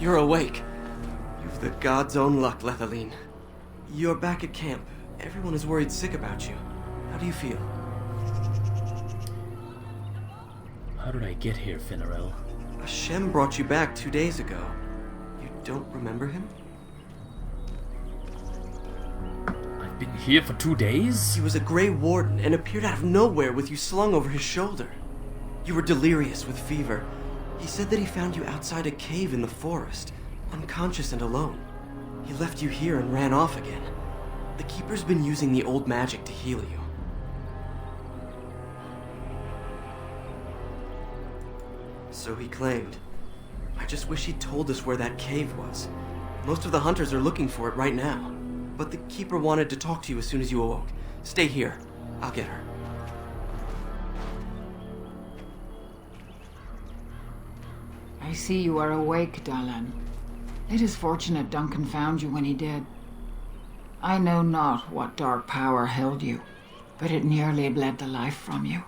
You're awake. You've the god's own luck, Lethaline. You're back at camp. Everyone is worried sick about you. How do you feel? How did I get here, Finarel? Hashem brought you back 2 days ago. You don't remember him? I've been here for 2 days? He was a Grey Warden and appeared out of nowhere with you slung over his shoulder. You were delirious with fever. He said that he found you outside a cave in the forest, unconscious and alone. He left you here and ran off again. The Keeper's been using the old magic to heal you. So he claimed. I just wish he'd told us where that cave was. Most of the hunters are looking for it right now. But the Keeper wanted to talk to you as soon as you awoke. Stay here. I'll get her. I see you are awake, Duncan. It is fortunate Duncan found you when he did. I know not what dark power held you, but it nearly bled the life from you.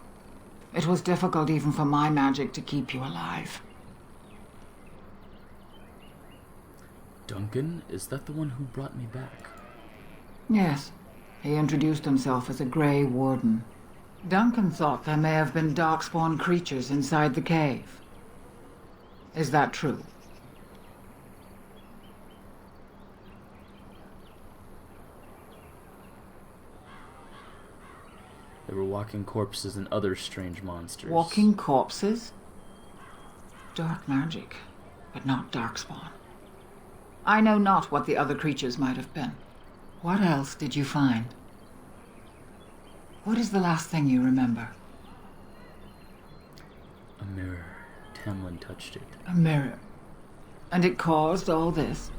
It was difficult even for my magic to keep you alive. Duncan? Is that the one who brought me back? Yes. He introduced himself as a Grey Warden. Duncan thought there may have been darkspawn creatures inside the cave. Is that true? There were walking corpses and other strange monsters. Walking corpses? Dark magic, but not darkspawn. I know not what the other creatures might have been. What else did you find? What is the last thing you remember? A mirror. Tamlin touched it. A mirror. And it caused all this?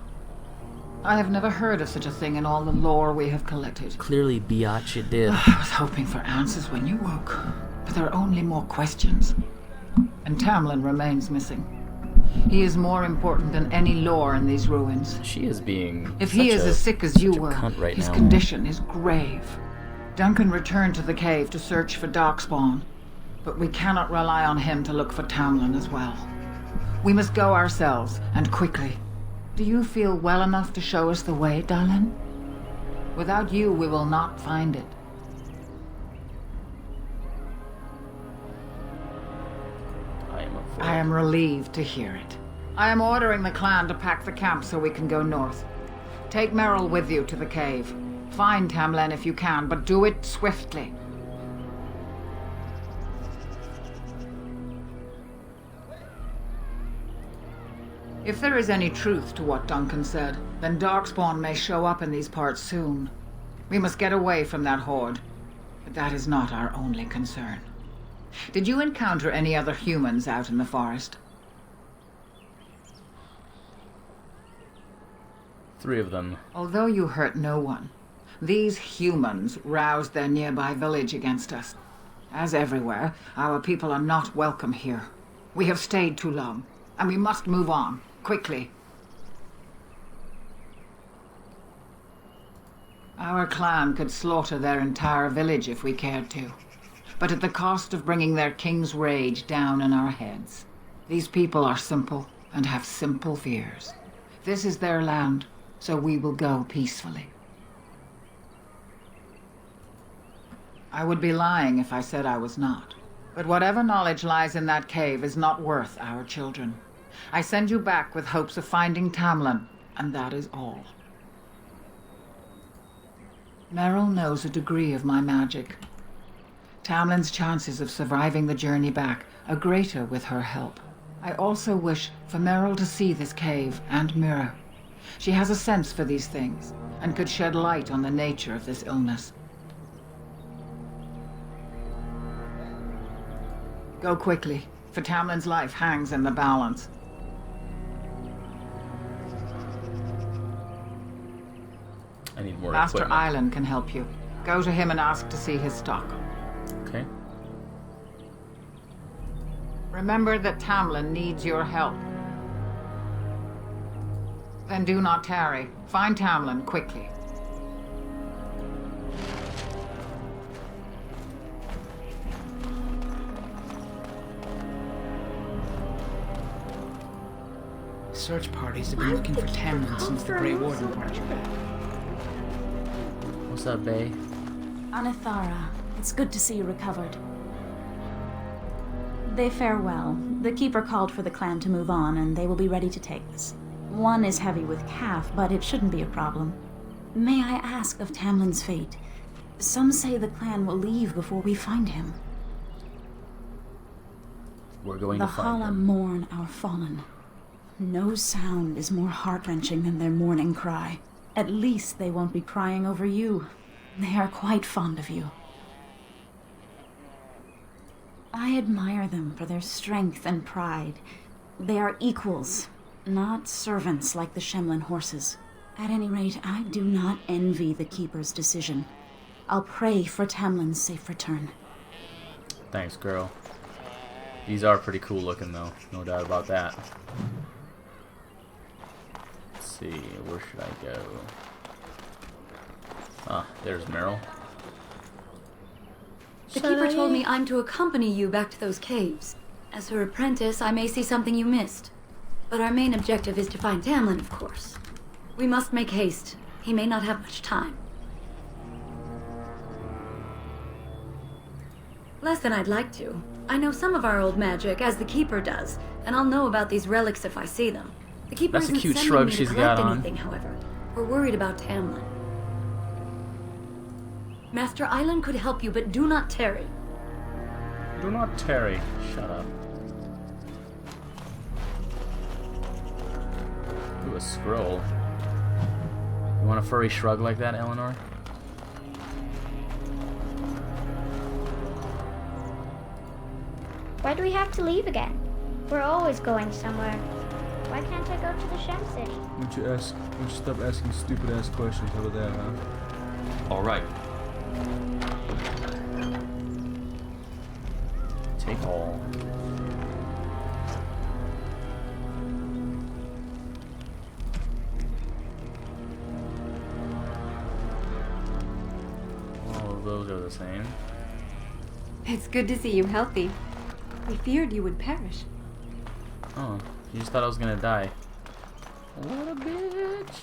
I have never heard of such a thing in all the lore we have collected. Clearly Biatch it did. I was hoping for answers when you woke, but there are only more questions. And Tamlin remains missing. He is more important than any lore in these ruins. She is being If he is as sick as you were, right his now. condition is grave. Duncan returned to the cave to search for darkspawn, but we cannot rely on him to look for Tamlin as well. We must go ourselves, and quickly. Do you feel well enough to show us the way, Duncan? Without you, we will not find it. I am relieved to hear it. I am ordering the clan to pack the camp so we can go north. Take Merrill with you to the cave. Find Tamlin if you can, but do it swiftly. If there is any truth to what Duncan said, then darkspawn may show up in these parts soon. We must get away from that horde. But that is not our only concern. Did you encounter any other humans out in the forest? 3 of them. Although you hurt no one, these humans roused their nearby village against us. As everywhere, our people are not welcome here. We have stayed too long, and we must move on, quickly. Our clan could slaughter their entire village if we cared to, but at the cost of bringing their king's rage down on our heads. These people are simple and have simple fears. This is their land, so we will go peacefully. I would be lying if I said I was not. But whatever knowledge lies in that cave is not worth our children. I send you back with hopes of finding Tamlin, and that is all. Merrill knows a degree of my magic. Tamlin's chances of surviving the journey back are greater with her help. I also wish for Merrill to see this cave and mirror. She has a sense for these things, and could shed light on the nature of this illness. Go quickly, for Tamlin's life hangs in the balance. I need more Master equipment. Island can help you. Go to him and ask to see his stock. Okay. Remember that Tamlin needs your help. Then do not tarry. Find Tamlin quickly. Search parties have been looking for Tamlin since the Grey Warden brought you back. What's up, Bay? Anithara, it's good to see you recovered. They fare well. The Keeper called for the clan to move on, and they will be ready to take us. One is heavy with calf, but it shouldn't be a problem. May I ask of Tamlin's fate? Some say the clan will leave before we find him. We're going The to find Hala him. mourn our fallen. No sound is more heart-wrenching than their mourning cry. At least they won't be crying over you. They are quite fond of you. I admire them for their strength and pride. They are equals, not servants like the Shemlin horses. At any rate, I do not envy the Keeper's decision. I'll pray for Tamlin's safe return. Thanks, girl. These are pretty cool looking, though. No doubt about that. Let's see, where should I go? Ah, there's Meryl. The Keeper told me I'm to accompany you back to those caves. As her apprentice, I may see something you missed. But our main objective is to find Tamlin, of course. We must make haste. He may not have much time. Less than I'd like to. I know some of our old magic, as the Keeper does, and I'll know about these relics if I see them. The Keeper That's a isn't cute sending shrug me she's to got collect on. anything, however. We're worried about Tamlin. Master Island could help you, but do not tarry. Do not tarry. Shut up. Ooh, a scroll. You want a furry shrug like that, Eleanor? Why do we have to leave again? We're always going somewhere. Why can't I go to the Shem City? Why don't you stop asking stupid ass questions? How about that, huh? All right. Take all. All of those are the same. It's good to see you healthy. We feared you would perish. Oh, you just thought I was gonna die. What a bitch!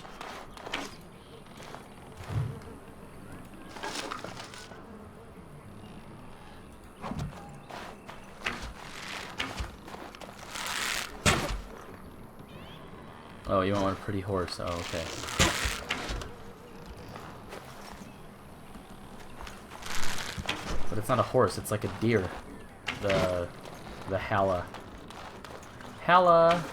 Oh, you want a pretty horse? Oh, okay. But it's not a horse, it's like a deer. The Hala. Hala!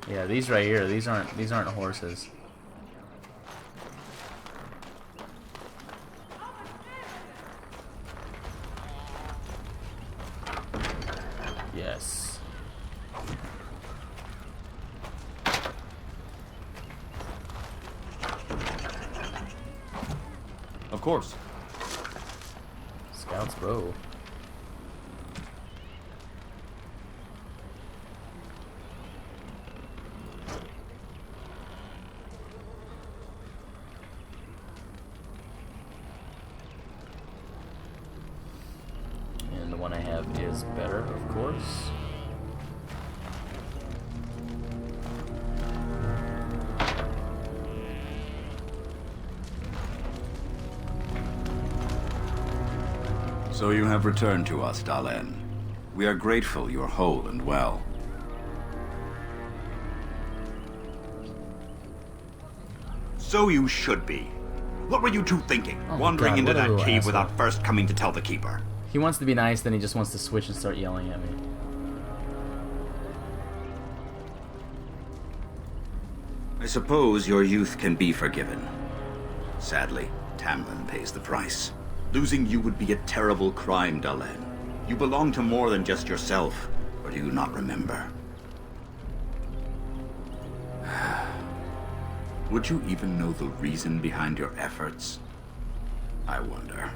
Yeah, these right here, these aren't horses. Yes. Of course. Scout's bow. And the one I have is better, of course. So you have returned to us, Dalen. We are grateful you are whole and well. So you should be. What were you two thinking? Oh my Wandering God, into what a that little cave asshole. without first coming to tell the Keeper. He wants to be nice, then he just wants to switch and start yelling at me. I suppose your youth can be forgiven. Sadly, Tamlin pays the price. Losing you would be a terrible crime, Dalen. You belong to more than just yourself. Or do you not remember? Would you even know the reason behind your efforts? I wonder.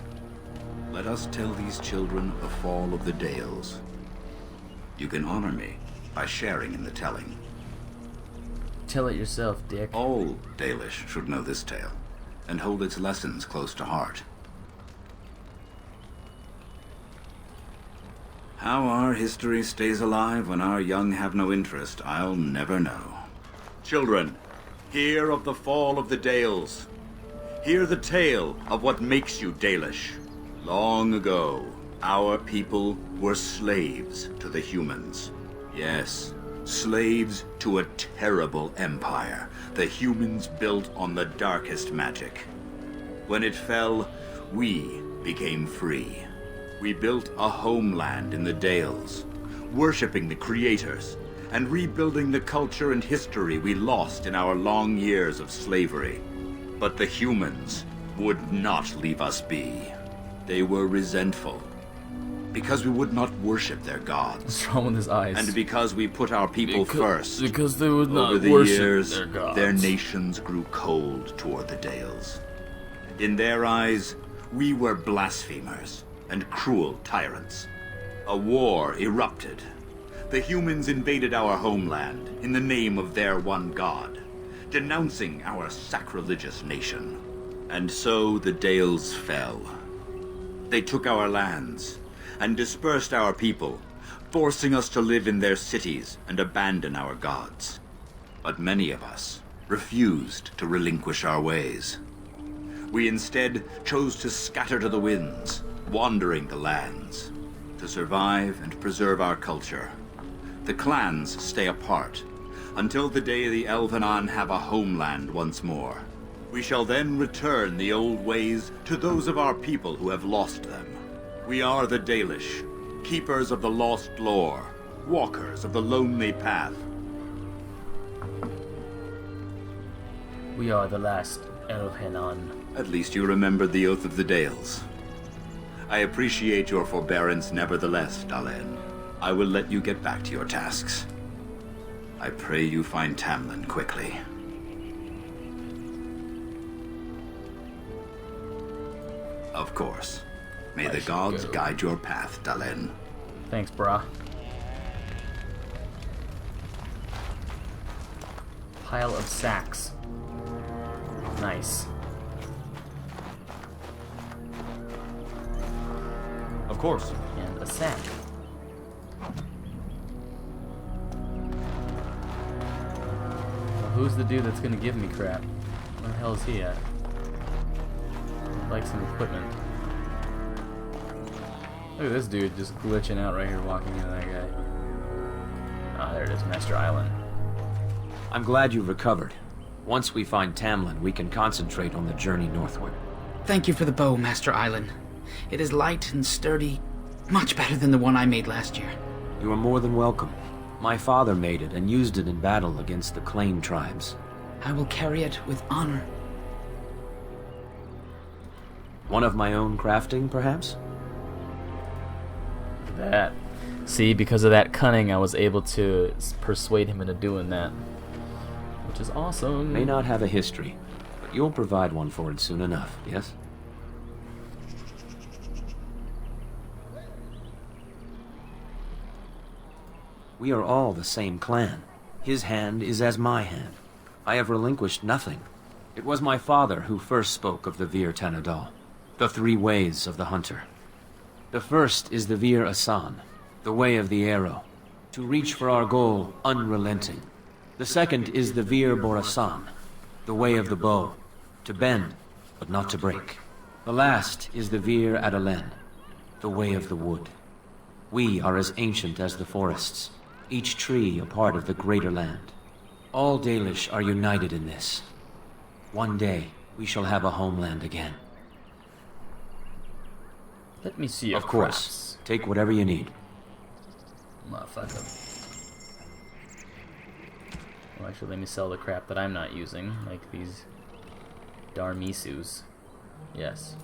Let us tell these children of the fall of the Dales. You can honor me by sharing in the telling. Tell it yourself, dick. All Dalish should know this tale, and hold its lessons close to heart. How our history stays alive when our young have no interest, I'll never know. Children, hear of the fall of the Dales. Hear the tale of what makes you Dalish. Long ago, our people were slaves to the humans. Yes, slaves to a terrible empire the humans built on the darkest magic. When it fell, we became free. We built a homeland in the Dales, worshipping the creators, and rebuilding the culture and history we lost in our long years of slavery. But the humans would not leave us be. They were resentful, because we would not worship their gods. What's wrong with his eyes? And because we put our people first. Because they would not Over the worship years, their gods. their nations grew cold toward the Dales. In their eyes, we were blasphemers and cruel tyrants. A war erupted. The humans invaded our homeland in the name of their one god, denouncing our sacrilegious nation. And so the Dales fell. They took our lands and dispersed our people, forcing us to live in their cities and abandon our gods. But many of us refused to relinquish our ways. We instead chose to scatter to the winds, wandering the lands. To survive and preserve our culture, the clans stay apart until the day the Elvenon have a homeland once more. We shall then return the old ways to those of our people who have lost them. We are the Dalish, keepers of the lost lore, walkers of the lonely path. We are the last Elvenon. At least you remembered the Oath of the Dales. I appreciate your forbearance nevertheless, Dalen. I will let you get back to your tasks. I pray you find Tamlin quickly. Of course. May the gods guide your path, Dalen. Thanks, brah. Pile of sacks. Nice. Of course. And a sack. Well, who's the dude that's gonna give me crap? Where the hell is he at? Like some equipment. Look at this dude just glitching out right here walking into that guy. Ah, there it is, Master Island. I'm glad you've recovered. Once we find Tamlin, we can concentrate on the journey northward. Thank you for the bow, Master Island. It is light and sturdy, much better than the one I made last year. You are more than welcome. My father made it and used it in battle against the Claim tribes. I will carry it with honor. One of my own crafting, perhaps? That. See, because of that cunning, I was able to persuade him into doing that. Which is awesome. May not have a history, but you'll provide one for it soon enough, yes? We are all the same clan. His hand is as my hand. I have relinquished nothing. It was my father who first spoke of the Vir Tanadal, the three ways of the hunter. The first is the Vir Asan, the way of the arrow, to reach for our goal unrelenting. The second is the Vir Borasan, the way of the bow, to bend but not to break. The last is the Vir Adalen, the way of the wood. We are as ancient as the forests, each tree a part of the greater land. All Dalish are united in this. One day, we shall have a homeland again. Let me see your Of course. crafts. Take whatever you need. Motherfucker. Well, actually, let me sell the crap that I'm not using, like these Darmisus. Yes.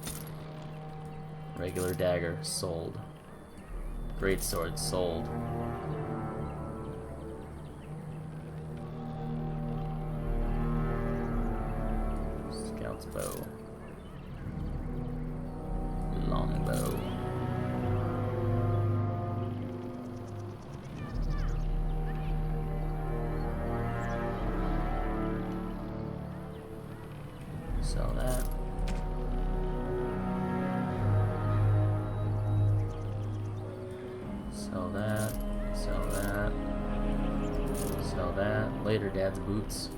Regular dagger, sold. Great sword, sold. Scout's bow. Longbow. Sell that. Sell Sell that. Later, Dad's boots.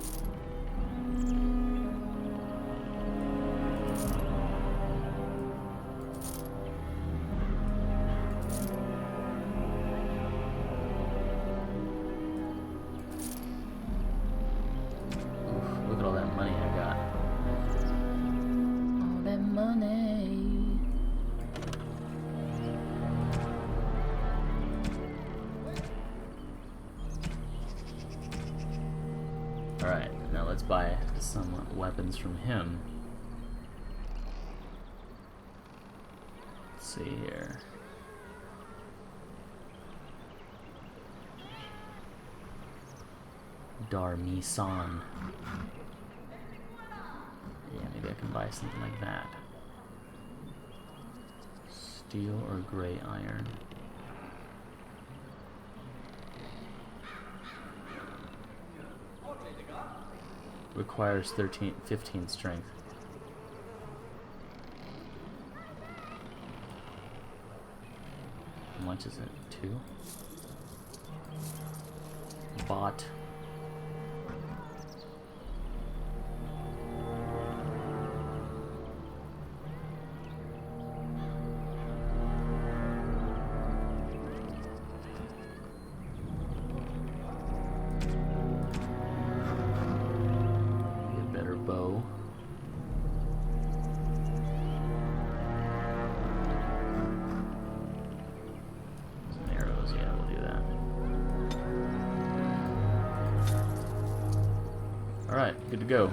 Oof, look at all that money I got. All that money. Alright, now let's buy some weapons from him. Let's see here. Darmisan. Yeah, maybe I can buy something like that. Steel or gray iron. Requires 15 strength. How much is it? 2? Bought. Bow. Some arrows, yeah, we'll do that. Alright, good to go.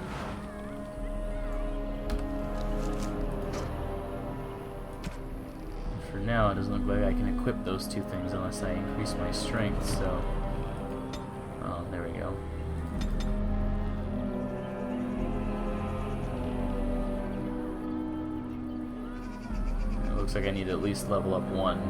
For now, it doesn't look like I can equip those two things unless I increase my strength, so... Oh, there we go. Looks like I need to at least level up 1.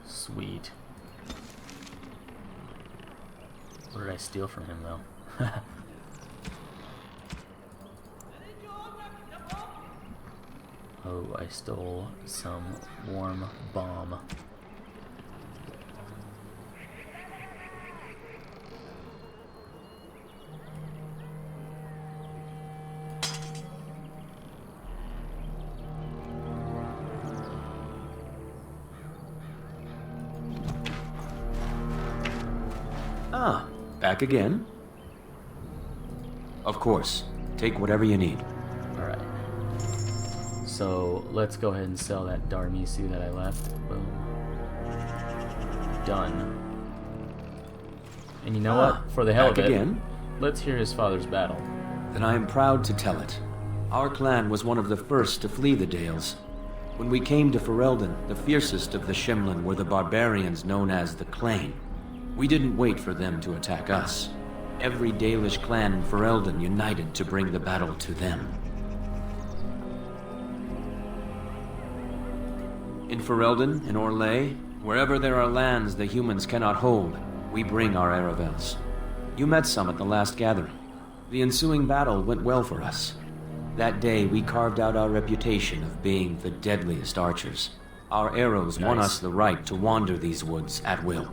Sweet. What did I steal from him, though? Oh, I stole some warm bomb. Ah, back again? Of course. Take whatever you need. Alright. So, let's go ahead and sell that Darmisu that I left. Boom. Done. And you know what? For the hell of it, again? Let's hear his father's battle. Then I am proud to tell it. Our clan was one of the first to flee the Dales. When we came to Ferelden, the fiercest of the Shemlin were the barbarians known as the Clane. We didn't wait for them to attack us. Every Dalish clan in Ferelden united to bring the battle to them. In Ferelden, in Orlais, wherever there are lands the humans cannot hold, we bring our Aravels. You met some at the last gathering. The ensuing battle went well for us. That day, we carved out our reputation of being the deadliest archers. Our arrows won us the right to wander these woods at will.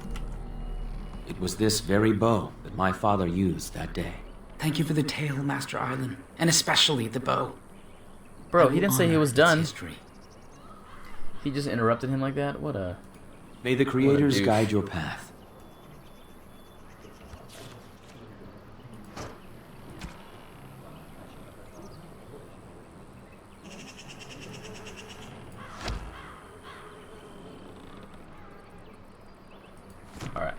It was this very bow that my father used that day. Thank you for the tale, Master Island, and especially the bow. Bro, he didn't say he was done. He just interrupted him like that? What a... May the creators guide your path. Alright.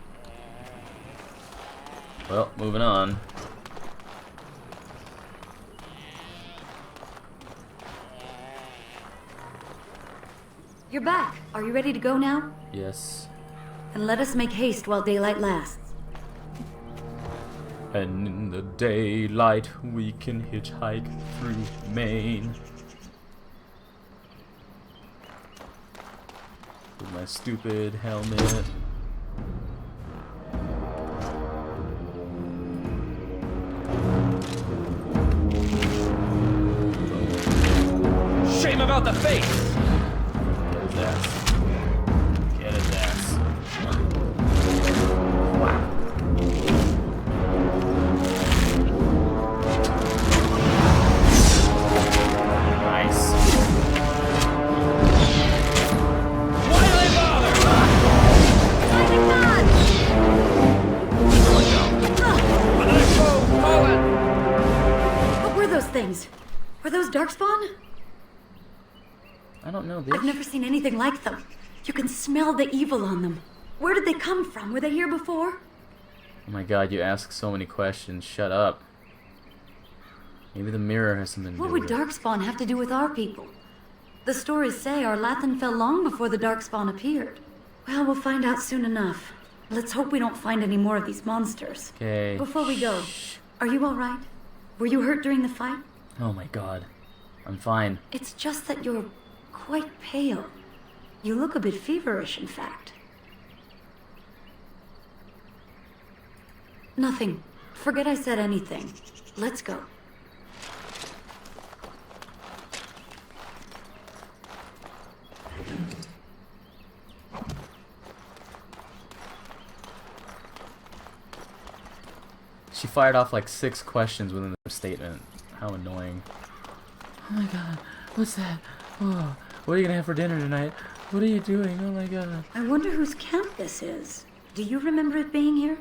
Well, moving on. You're back. Are you ready to go now? Yes. And let us make haste while daylight lasts. And in the daylight, we can hitchhike through Maine. With my stupid helmet. Shame about the face! Get his ass. Get his ass. Wow. Nice. Why do they bother? What were those things? Were those Darkspawn? I don't know, bitch. I've never seen anything like them. You can smell the evil on them. Where did they come from? Were they here before? Oh my god, you ask so many questions. Shut up. Maybe the mirror has something to What do would with it. Darkspawn have to do with our people? The stories say our Lathan fell long before the Darkspawn appeared. Well, we'll find out soon enough. Let's hope we don't find any more of these monsters. Okay. Before we go, are you alright? Were you hurt during the fight? Oh my god. I'm fine. It's just that you're quite pale. You look a bit feverish, in fact. Nothing. Forget I said anything. Let's go. She fired off like 6 questions within the statement. How annoying. Oh my god, what's that? Oh, what are you gonna have for dinner tonight? What are you doing? Oh my god. I wonder whose camp this is. Do you remember it being here?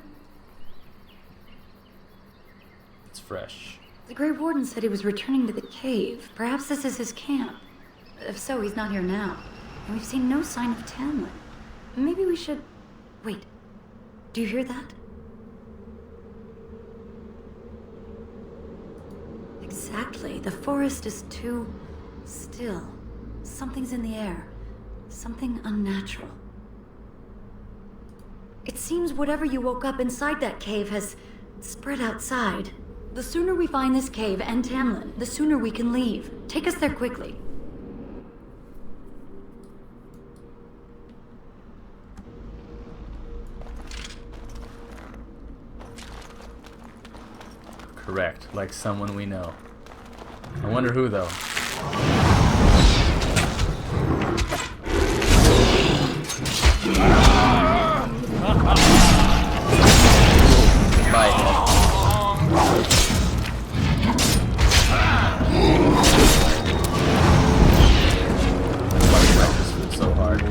It's fresh. The Grey Warden said he was returning to the cave. Perhaps this is his camp. If so, he's not here now. And we've seen no sign of Tamlin. Maybe we should... Wait. Do you hear that? Exactly. The forest is too... still. Something's in the air. Something unnatural. It seems whatever you woke up inside that cave has spread outside. The sooner we find this cave and Tamlin, the sooner we can leave. Take us there quickly. Correct. Like someone we know. I wonder who, though. Bye. This feels so hard.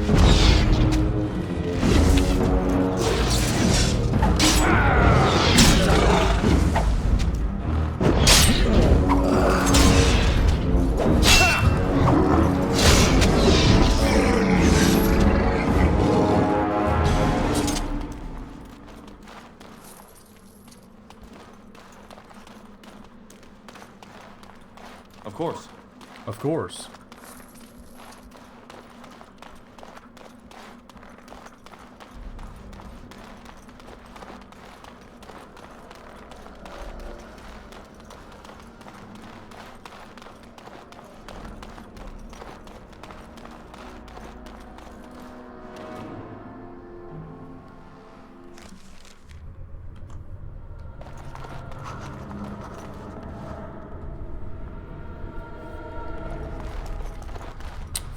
Of course. Of course.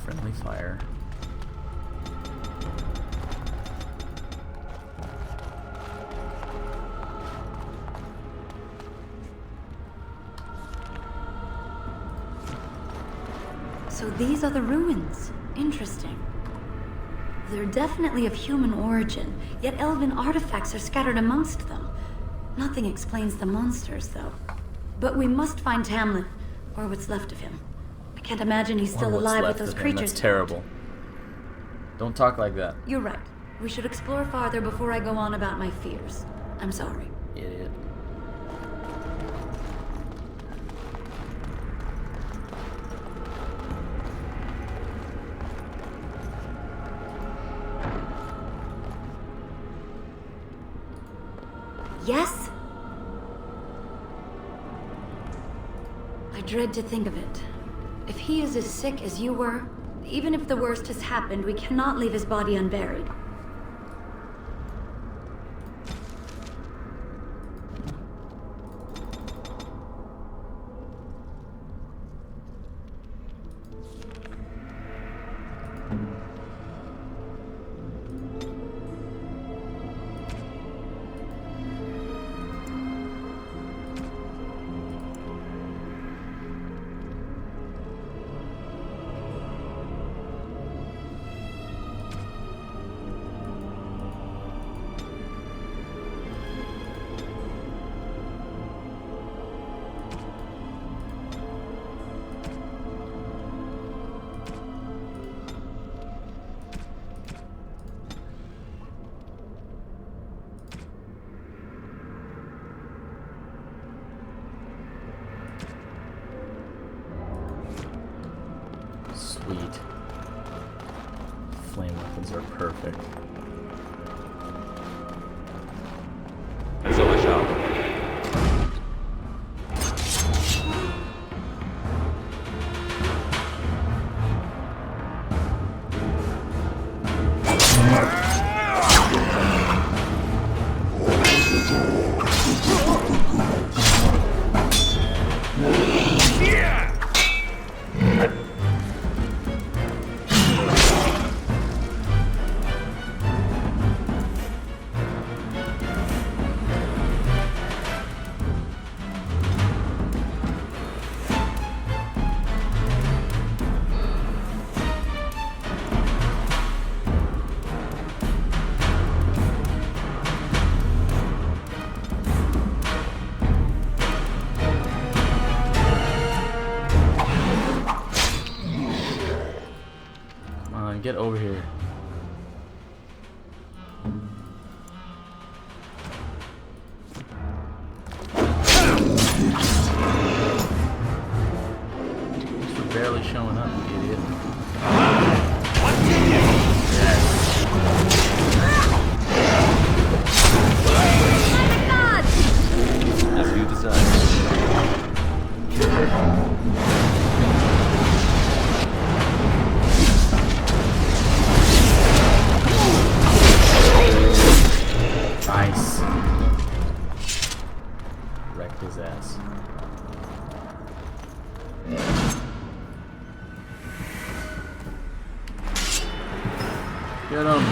Friendly fire. So these are the ruins. Interesting. They're definitely of human origin, yet elven artifacts are scattered amongst them. Nothing explains the monsters, though. But we must find Tamlin, or what's left of him. I can't imagine he's still alive with those creatures. That's terrible. Don't talk like that. You're right. We should explore farther before I go on about my fears. I'm sorry. Idiot. yes? I dread to think of it. If he is as sick as you were, even if the worst has happened, we cannot leave his body unburied. Sweet. Flame weapons are perfect. And so I shall. Get over here. Thanks for barely showing up, you idiot. As you desire. Nice. Wrecked his ass. Get him.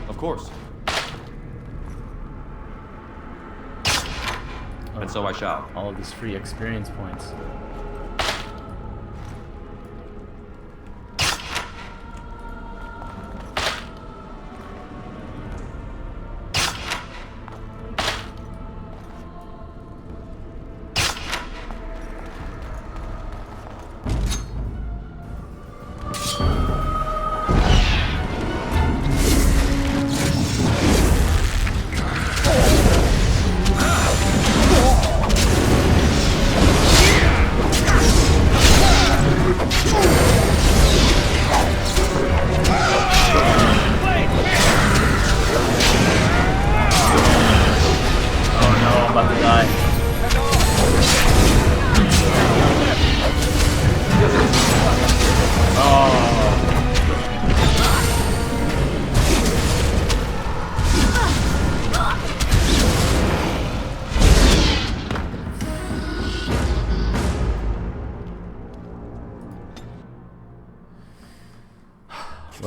Of course. And so I shall. All of these free experience points.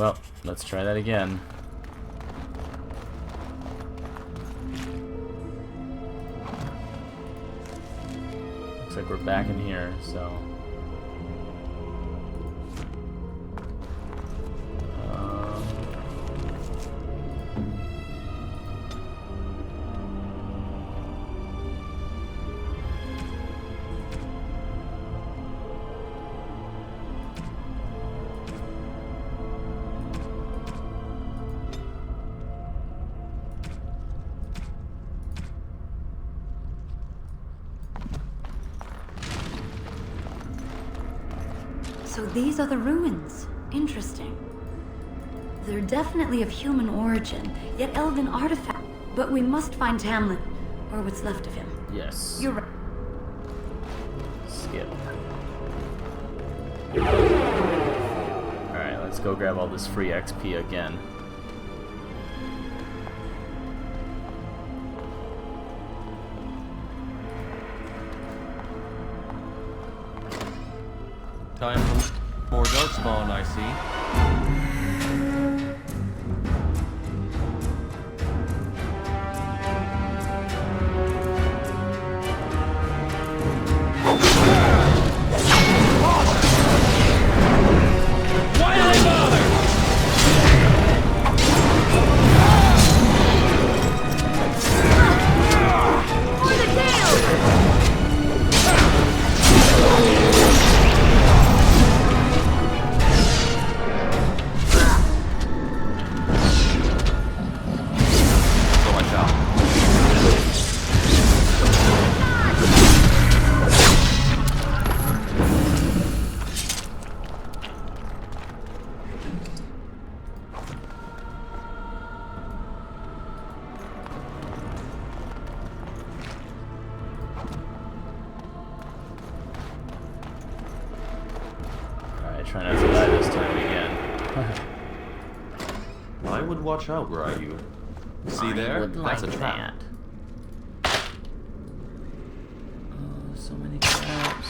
Well, let's try that again. Looks like we're back in here, so... So these are the ruins. Interesting. They're definitely of human origin, yet elven artifact. But we must find Tamlin, or what's left of him. Yes. You're right. Skip. Alright, let's go grab all this free XP again. Time for more Darkspawn, I see. Try not to die this time again. I would watch out, were I you. See there? That's a trap. Oh, so many traps.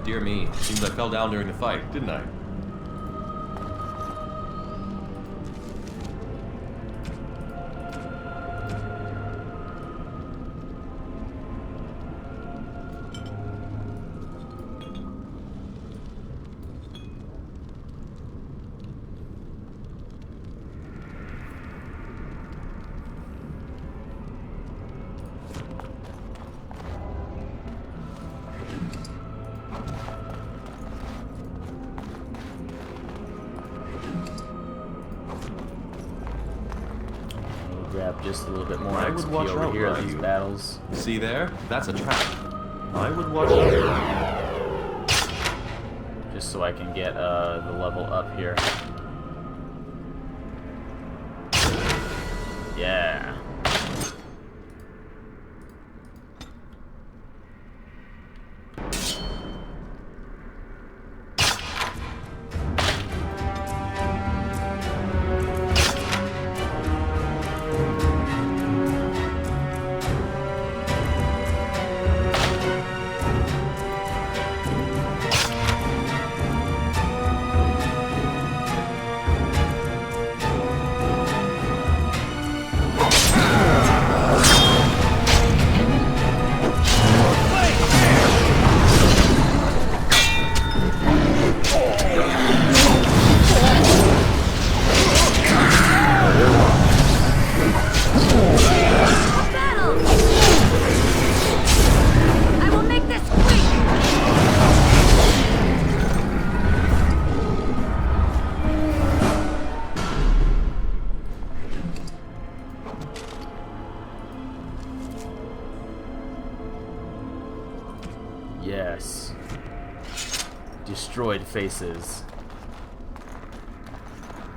Dear me, seems I fell down during the fight, didn't I? Grab just a little bit more I would XP watch over out, here were in these you. battles. See there? That's a trap. I would watch out. Just so I can get the level up here. Yeah. Yes. Destroyed faces.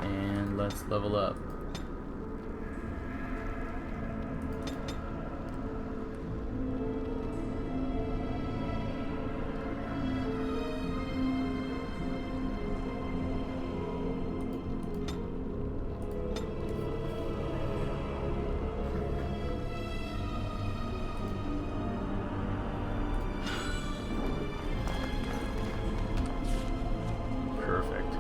And let's level up. Perfect.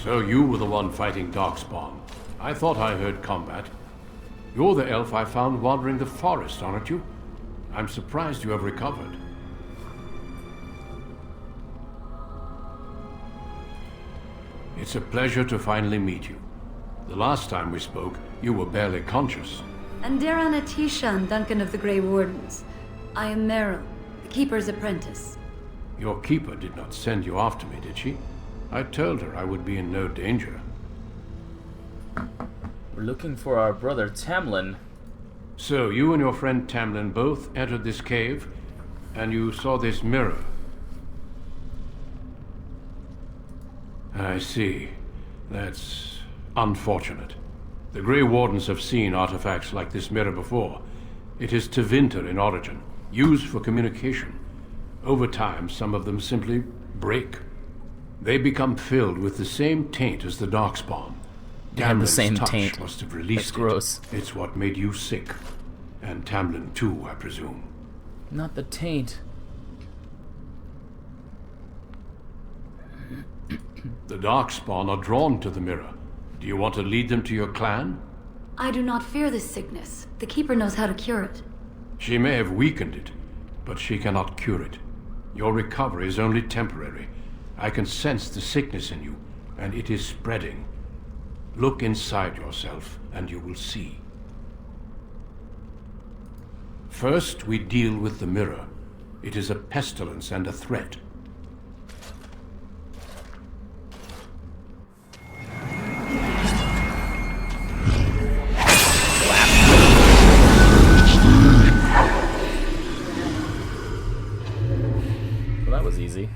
So you were the one fighting Darkspawn. I thought I heard combat. You're the elf I found wandering the forest, aren't you? I'm surprised you have recovered. It's a pleasure to finally meet you. The last time we spoke, you were barely conscious. Andaran Atishan, Duncan of the Grey Wardens. I am Meryl, the Keeper's apprentice. Your keeper did not send you after me, did she? I told her I would be in no danger. We're looking for our brother Tamlin. So, you and your friend Tamlin both entered this cave, and you saw this mirror. I see. That's unfortunate. The Grey Wardens have seen artifacts like this mirror before. It is Tevinter in origin, used for communication. Over time, some of them simply break. They become filled with the same taint as the Darkspawn. They have the Tamlin's same touch taint. must have released That's gross. It's what made you sick. And Tamlin too, I presume. Not the taint. The Darkspawn are drawn to the mirror. Do you want to lead them to your clan? I do not fear this sickness. The Keeper knows how to cure it. She may have weakened it, but she cannot cure it. Your recovery is only temporary. I can sense the sickness in you, and it is spreading. Look inside yourself, and you will see. First, we deal with the mirror. It is a pestilence and a threat. Well, that was easy.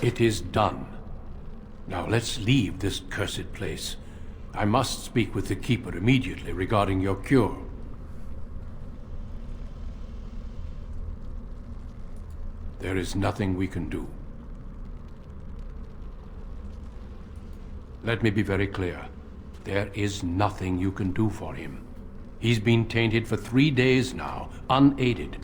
It is done. Now let's leave this cursed place. I must speak with the Keeper immediately regarding your cure. There is nothing we can do. Let me be very clear. There is nothing you can do for him. He's been tainted for 3 days now, unaided.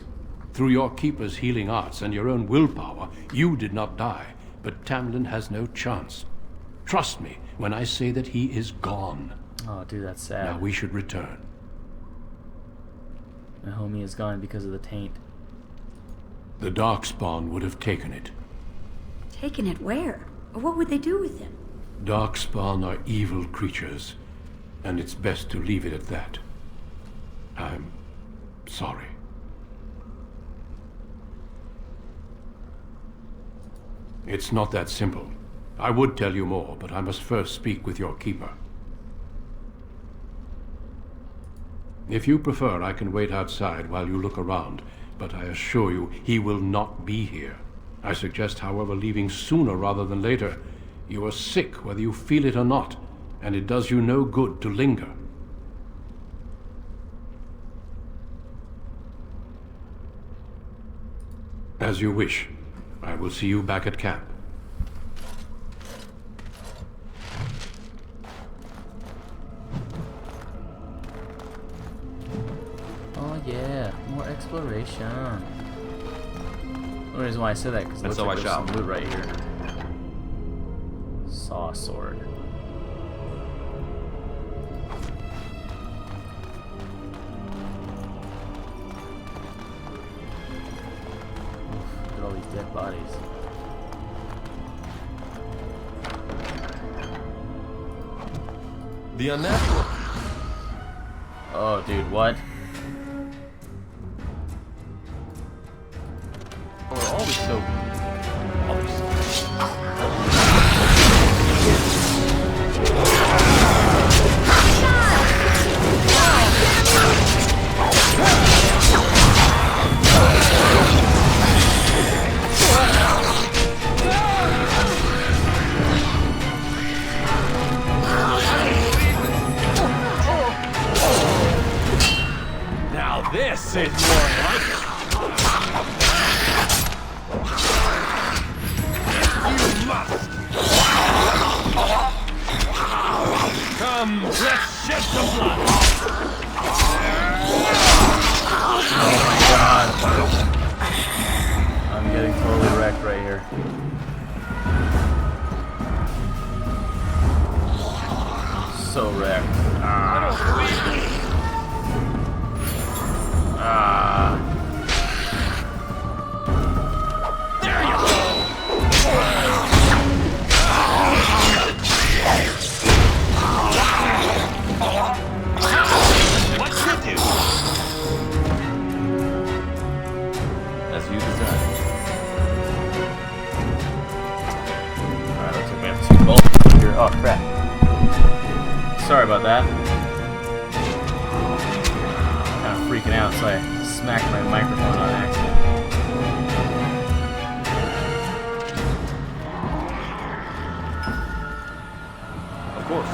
Through your Keeper's healing arts and your own willpower, you did not die, but Tamlin has no chance. Trust me when I say that he is gone. Oh, dude, that's sad. Now we should return. My homie is gone because of the taint. The Darkspawn would have taken it. Taken it where? Or what would they do with him? Darkspawn are evil creatures, and it's best to leave it at that. I'm sorry. It's not that simple. I would tell you more, but I must first speak with your Keeper. If you prefer, I can wait outside while you look around, but I assure you he will not be here. I suggest, however, leaving sooner rather than later. You are sick whether you feel it or not, and it does you no good to linger. As you wish. I will see you back at camp. Oh yeah, more exploration. The reason why I said that because it looks like there's some loot right here. Saw sword. dead bodies. The unnatural. Oh, dude, what? We're always so. Now this is more like it. You must. Come, let's shed some blood. Oh my god. I'm getting totally wrecked right here. So wrecked. There you go. What to do? As you design. Alright, looks like we have two bolts here. Oh crap. Sorry about that. Kind of freaking out, so I smacked my microphone on accident. Of course.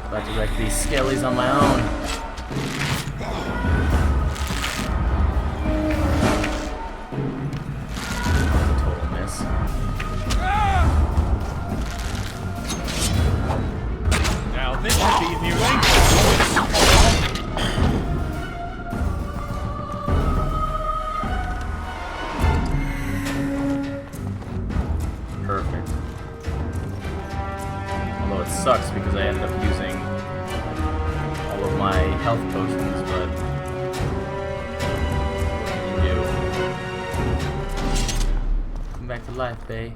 About to wreck these skellies on my own. Total miss. Now this should be amusing. Perfect. Although it sucks because I ended up using all of my health potions, but what can you do? Come back to life, bae.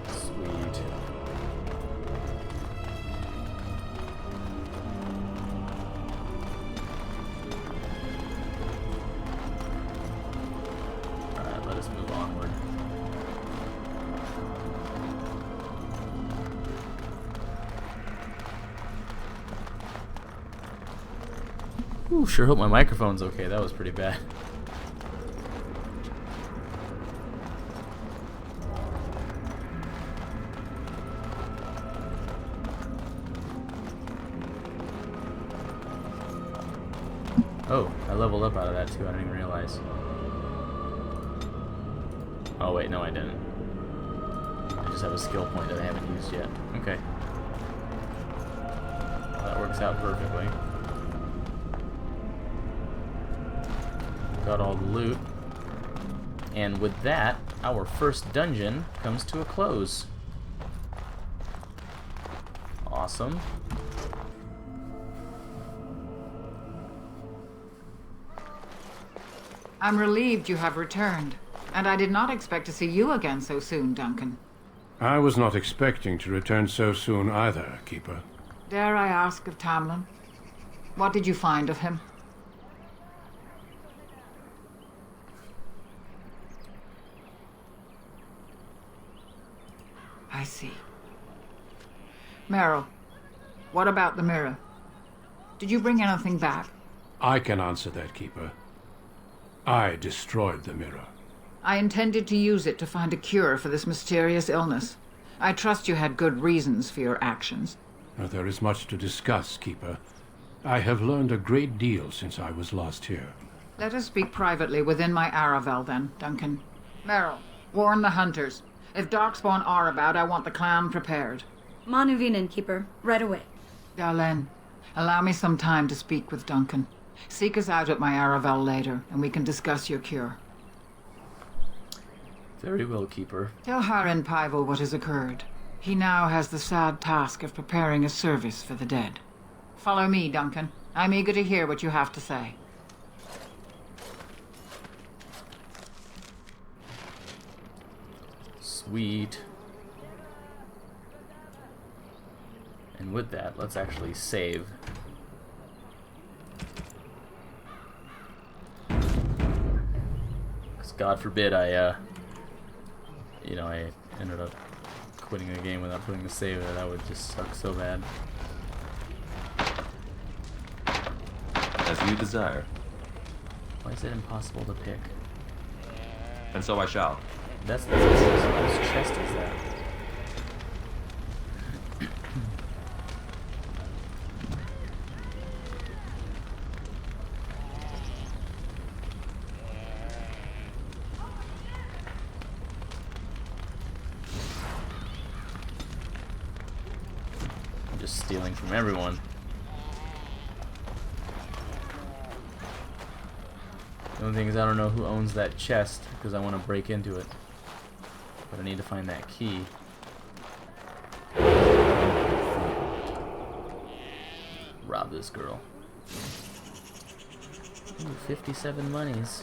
Sweet. Alright, let us move onward. Ooh, sure hope my microphone's okay. That was pretty bad. Oh, I leveled up out of that too. I didn't even realize. Oh wait, no I didn't. I just have a skill point that I haven't used yet. Okay. Well, that works out perfectly. Got all the loot. And with that, our first dungeon comes to a close. Awesome. I'm relieved you have returned, and I did not expect to see you again so soon, Duncan. I was not expecting to return so soon either, Keeper. Dare I ask of Tamlin? What did you find of him? I see. Meryl, what about the mirror? Did you bring anything back? I can answer that, Keeper. I destroyed the mirror. I intended to use it to find a cure for this mysterious illness. I trust you had good reasons for your actions. Now, there is much to discuss, Keeper. I have learned a great deal since I was last here. Let us speak privately within my Aravel, then, Duncan. Meryl, warn the hunters. If Darkspawn are about, I want the clan prepared. Manuvinen, Keeper, right away. Darlene, Allow me some time to speak with Duncan. Seek us out at my Aravel later, and we can discuss your cure. Very well, Keeper. Tell Harin Paivo what has occurred. He now has the sad task of preparing a service for the dead. Follow me, Duncan. I'm eager to hear what you have to say. Sweet. And with that, let's actually save. Because God forbid I ended up quitting the game without putting the save there. That would just suck so bad. As you desire. Why is it impossible to pick? And so I shall. That's whose chest is that? I'm just stealing from everyone. The only thing is I don't know who owns that chest because I want to break into it. But I need to find that key. Rob this girl. Ooh, 57 monies.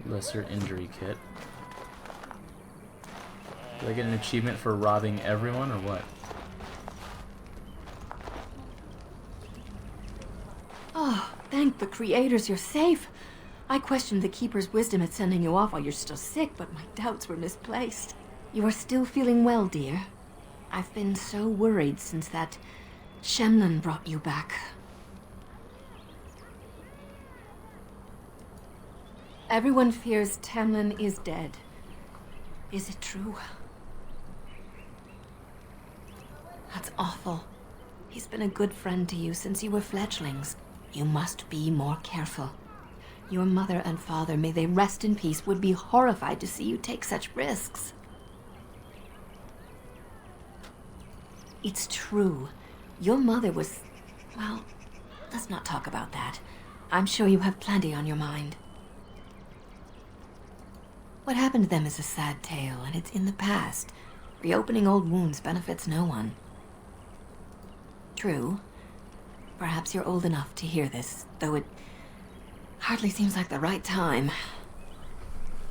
Lesser injury kit. Do I get an achievement for robbing everyone or what? Oh, thank the creators you're safe. I questioned the Keeper's wisdom at sending you off while you're still sick, but my doubts were misplaced. You are still feeling well, dear. I've been so worried since that Shemlin brought you back. Everyone fears Tamlin is dead. Is it true? That's awful. He's been a good friend to you since you were fledglings. You must be more careful. Your mother and father, may they rest in peace, would be horrified to see you take such risks. It's true. Your mother was... well, let's not talk about that. I'm sure you have plenty on your mind. What happened to them is a sad tale, and it's in the past. Reopening old wounds benefits no one. True. Perhaps you're old enough to hear this, though it hardly seems like the right time.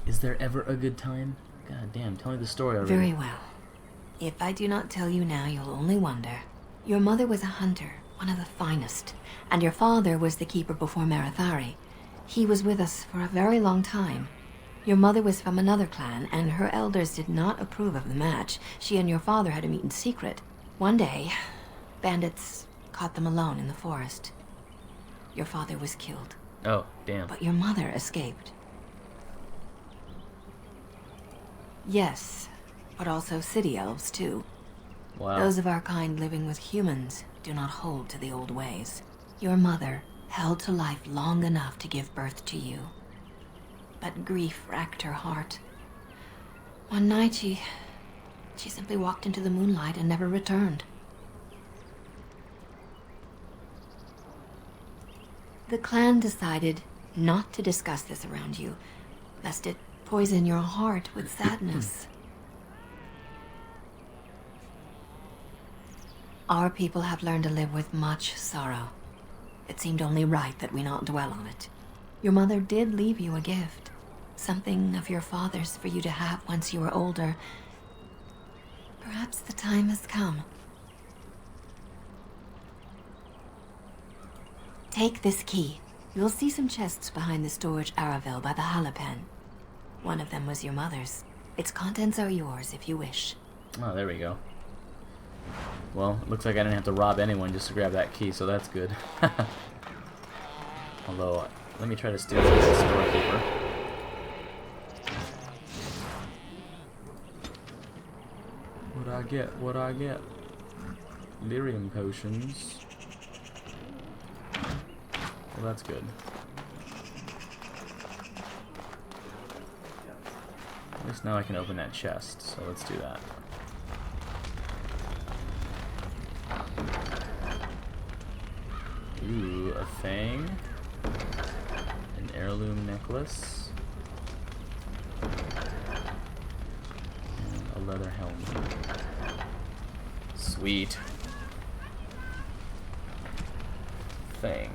Is there ever a good time? God damn, tell me the story already. Very well. If I do not tell you now, you'll only wonder. Your mother was a hunter, one of the finest, and your father was the keeper before Marathari. He was with us for a very long time. Your mother was from another clan, and her elders did not approve of the match. She and your father had to meet in secret. One day, bandits caught them alone in the forest. Your father was killed. Oh, damn. But your mother escaped. Yes, but also city elves, too. Wow. Those of our kind living with humans do not hold to the old ways. Your mother held to life long enough to give birth to you. But grief racked her heart. One night she simply walked into the moonlight and never returned. The clan decided not to discuss this around you, lest it poison your heart with sadness. Our people have learned to live with much sorrow. It seemed only right that we not dwell on it. Your mother did leave you a gift. Something of your father's for you to have once you were older. Perhaps the time has come. Take this key. You'll see some chests behind the storage Aravel by the Halapen. One of them was your mother's. Its contents are yours if you wish. Oh, there we go. Well, it looks like I didn't have to rob anyone just to grab that key, so that's good. Although, let me try to steal from that storekeeper. Would I I get? What I get? Lyrium potions. Well, that's good. At least now I can open that chest, so let's do that. Ooh, a fang. An heirloom necklace. And a leather helmet. Sweet. Fang.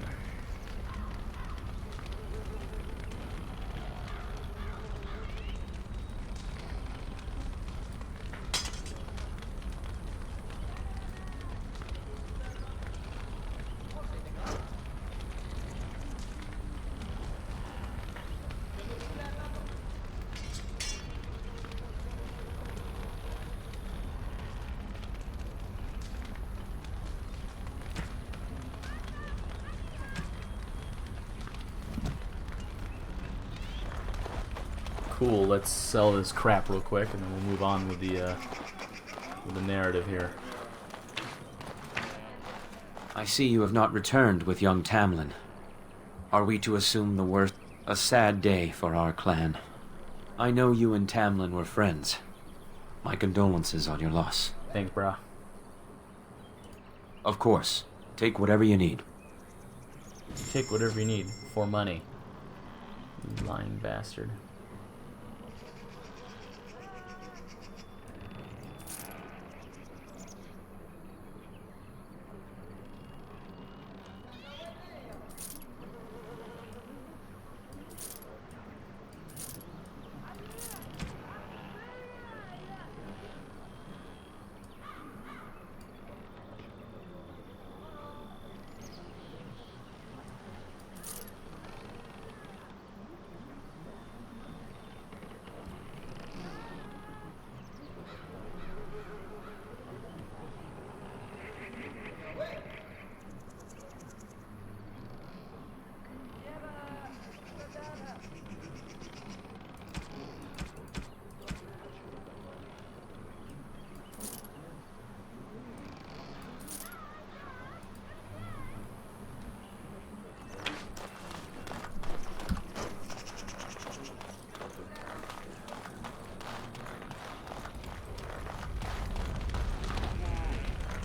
Cool, let's sell this crap real quick and then we'll move on with the narrative here. I see you have not returned with young Tamlin. Are we to assume the worst? A sad day for our clan. I know you and Tamlin were friends. My condolences on your loss. Thanks, brah. Of course. Take whatever you need. Take whatever you need for money. You lying bastard.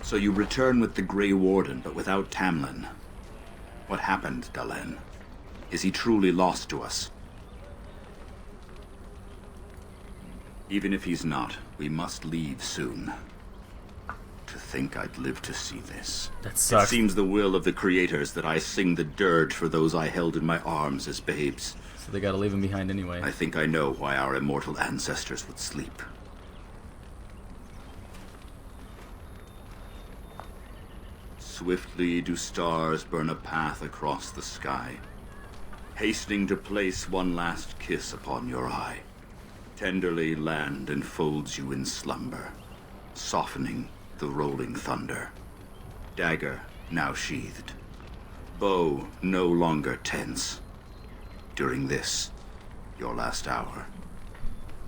So you return with the Grey Warden, but without Tamlin. What happened, Dalen? Is he truly lost to us? Even if he's not, we must leave soon. To think I'd live to see this. That sucks. It seems the will of the creators that I sing the dirge for those I held in my arms as babes. So they gotta leave him behind anyway. I think I know why our immortal ancestors would sleep. Swiftly do stars burn a path across the sky, hastening to place one last kiss upon your eye. Tenderly land enfolds you in slumber, softening the rolling thunder. Dagger now sheathed, bow no longer tense. During this, your last hour,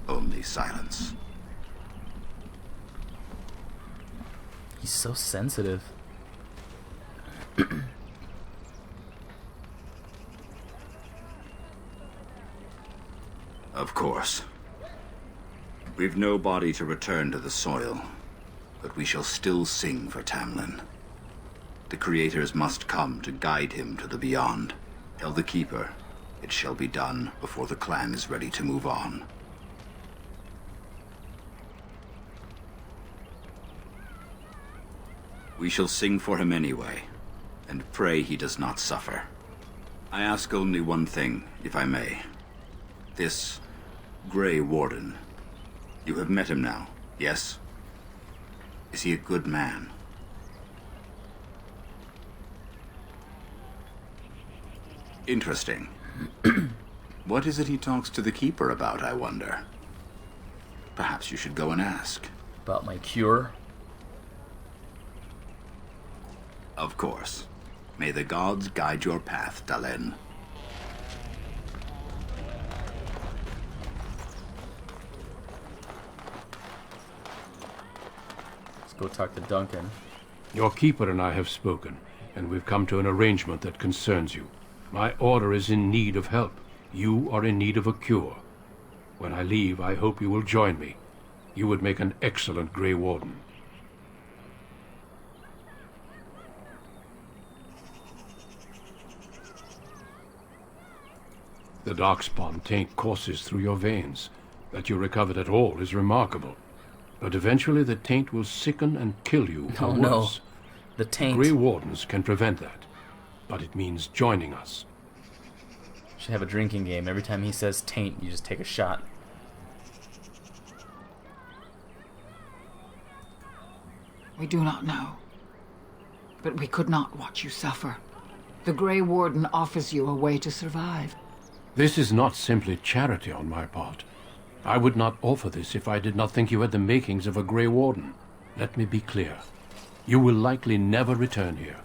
only silence. He's so sensitive. Of course. We've no body to return to the soil, but we shall still sing for Tamlin. The creators must come to guide him to the beyond. Tell the Keeper, it shall be done before the clan is ready to move on. We shall sing for him anyway, and pray he does not suffer. I ask only one thing, if I may. This Grey Warden, you have met him now, yes? Is he a good man? Interesting. What is it he talks to the Keeper about, I wonder? Perhaps you should go and ask. About my cure? Of course. May the gods guide your path, Dalen. go talk to Duncan. Your keeper and I have spoken, and we've come to an arrangement that concerns you. My order is in need of help. You are in need of a cure. When I leave, I hope you will join me. You would make an excellent Grey Warden. The Darkspawn taint courses through your veins. That you recovered at all is remarkable. But eventually the taint will sicken and kill you. Oh no, the taint. Grey Wardens can prevent that, but it means joining us. Should have a drinking game. Every time he says taint, you just take a shot. We do not know. But we could not watch you suffer. The Grey Warden offers you a way to survive. This is not simply charity on my part. I would not offer this if I did not think you had the makings of a Grey Warden. Let me be clear. You will likely never return here.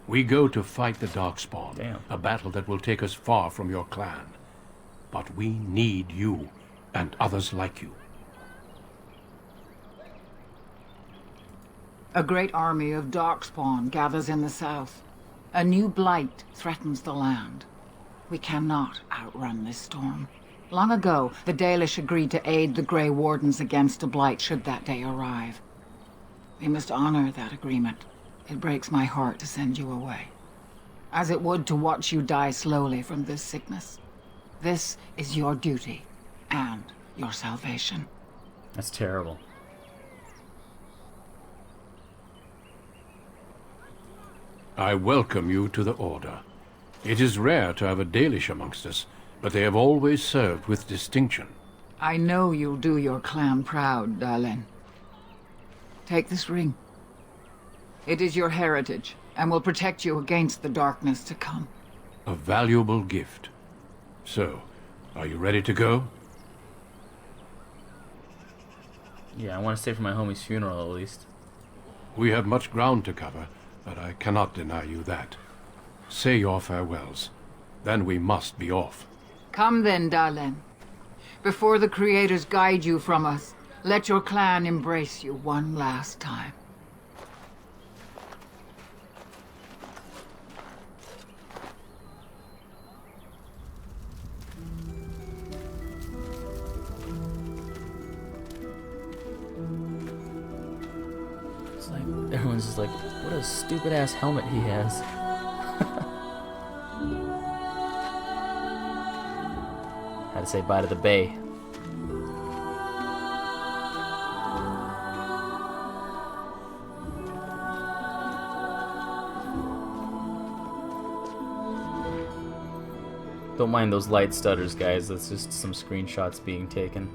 We go to fight the Darkspawn, a battle that will take us far from your clan. But we need you, and others like you. A great army of Darkspawn gathers in the south. A new blight threatens the land. We cannot outrun this storm. Long ago, the Dalish agreed to aid the Grey Wardens against a blight should that day arrive. We must honor that agreement. It breaks my heart to send you away, as it would to watch you die slowly from this sickness. This is your duty and your salvation. That's terrible. I welcome you to the Order. It is rare to have a Dalish amongst us, but they have always served with distinction. I know you'll do your clan proud, Duncan. Take this ring. It is your heritage, and will protect you against the darkness to come. A valuable gift. So, are you ready to go? Yeah, I want to stay for my homie's funeral at least. We have much ground to cover, but I cannot deny you that. Say your farewells. Then we must be off. Come then, Duncan. Before the Creators guide you from us, let your clan embrace you one last time. It's like, everyone's just like, what a stupid ass helmet he has. Had to say bye to the bay. Don't mind those light stutters, guys. That's just some screenshots being taken.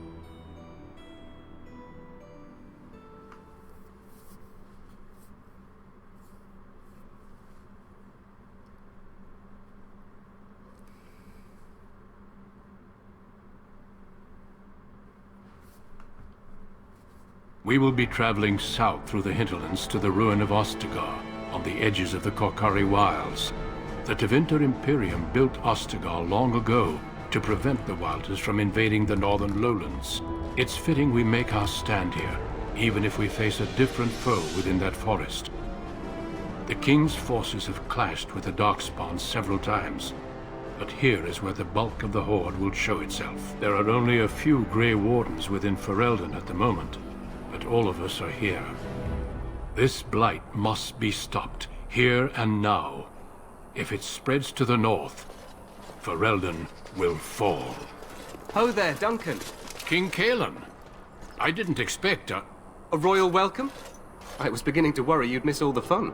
We will be traveling south through the hinterlands to the ruin of Ostagar, on the edges of the Korkari Wilds. The Tevinter Imperium built Ostagar long ago to prevent the Wilders from invading the northern lowlands. It's fitting we make our stand here, even if we face a different foe within that forest. The King's forces have clashed with the Darkspawn several times, but here is where the bulk of the Horde will show itself. There are only a few Grey Wardens within Ferelden at the moment, but all of us are here. This blight must be stopped, here and now. If it spreads to the north, Ferelden will fall. Ho there, Duncan. King Kaelan. I didn't expect a royal welcome? I was beginning to worry you'd miss all the fun.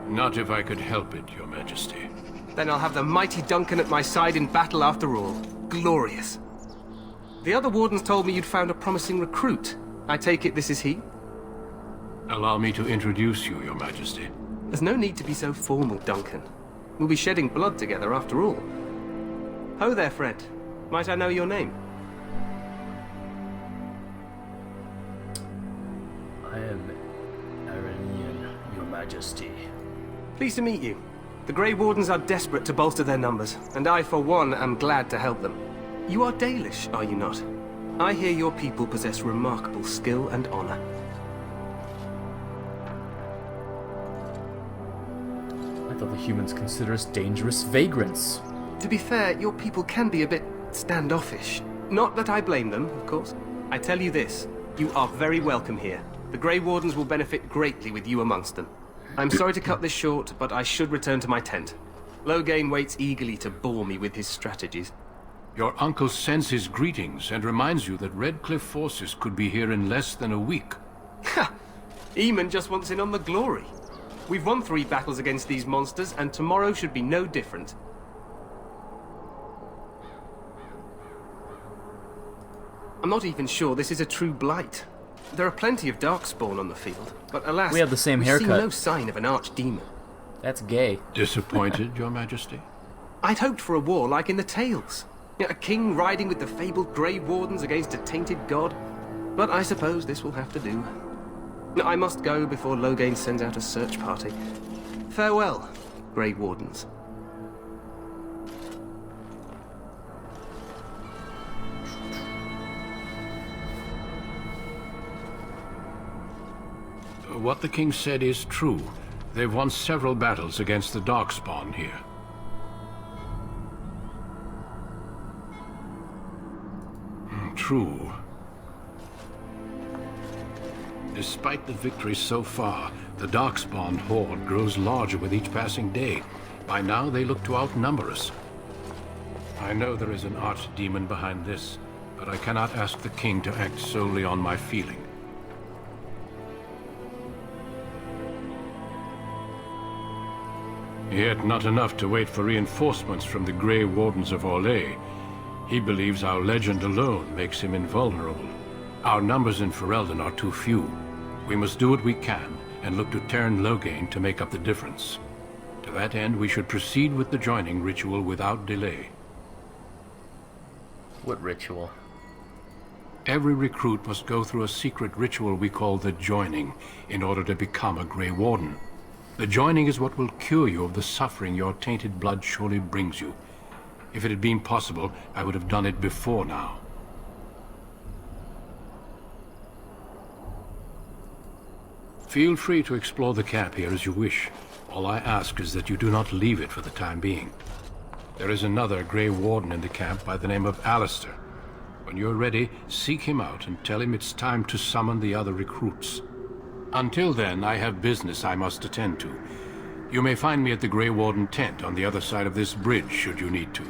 Not if I could help it, Your Majesty. Then I'll have the mighty Duncan at my side in battle after all. Glorious. The other wardens told me you'd found a promising recruit. I take it this is he? Allow me to introduce you, Your Majesty. There's no need to be so formal, Duncan. We'll be shedding blood together after all. Ho there, Fred. Might I know your name? I am Arenian, Your Majesty. Pleased to meet you. The Grey Wardens are desperate to bolster their numbers, and I, for one, am glad to help them. You are Dalish, are you not? I hear your people possess remarkable skill and honor. though the humans consider us dangerous vagrants. To be fair, your people can be a bit standoffish. Not that I blame them, of course. I tell you this, you are very welcome here. The Grey Wardens will benefit greatly with you amongst them. I'm sorry to cut this short, but I should return to my tent. Loghain waits eagerly to bore me with his strategies. Your uncle sends his greetings and reminds you that Redcliffe forces could be here in less than a week. Ha! Eamon just wants in on the glory. We've won 3 battles against these monsters, and tomorrow should be no different. I'm not even sure this is a true blight. There are plenty of darkspawn on the field, but alas, we have the same we haircut. see no sign of an archdemon. That's gay. Disappointed, Your Majesty? I'd hoped for a war like in the tales. A king riding with the fabled Grey Wardens against a tainted god. But I suppose this will have to do. I must go before Loghain sends out a search party. Farewell, Grey Wardens. What the king said is true. They've won several battles against the Darkspawn here. True. Despite the victories so far, the Darkspawn horde grows larger with each passing day. By now, they look to outnumber us. I know there is an archdemon behind this, but I cannot ask the king to act solely on my feeling. Yet not enough to wait for reinforcements from the Grey Wardens of Orlais. He believes our legend alone makes him invulnerable. Our numbers in Ferelden are too few. We must do what we can, and look to Teyrn Loghain to make up the difference. To that end, we should proceed with the joining ritual without delay. What ritual? Every recruit must go through a secret ritual we call the joining, in order to become a Grey Warden. The joining is what will cure you of the suffering your tainted blood surely brings you. If it had been possible, I would have done it before now. Feel free to explore the camp here as you wish. All I ask is that you do not leave it for the time being. There is another Grey Warden in the camp by the name of Alistair. When you're ready, seek him out and tell him it's time to summon the other recruits. Until then, I have business I must attend to. You may find me at the Grey Warden tent on the other side of this bridge, should you need to.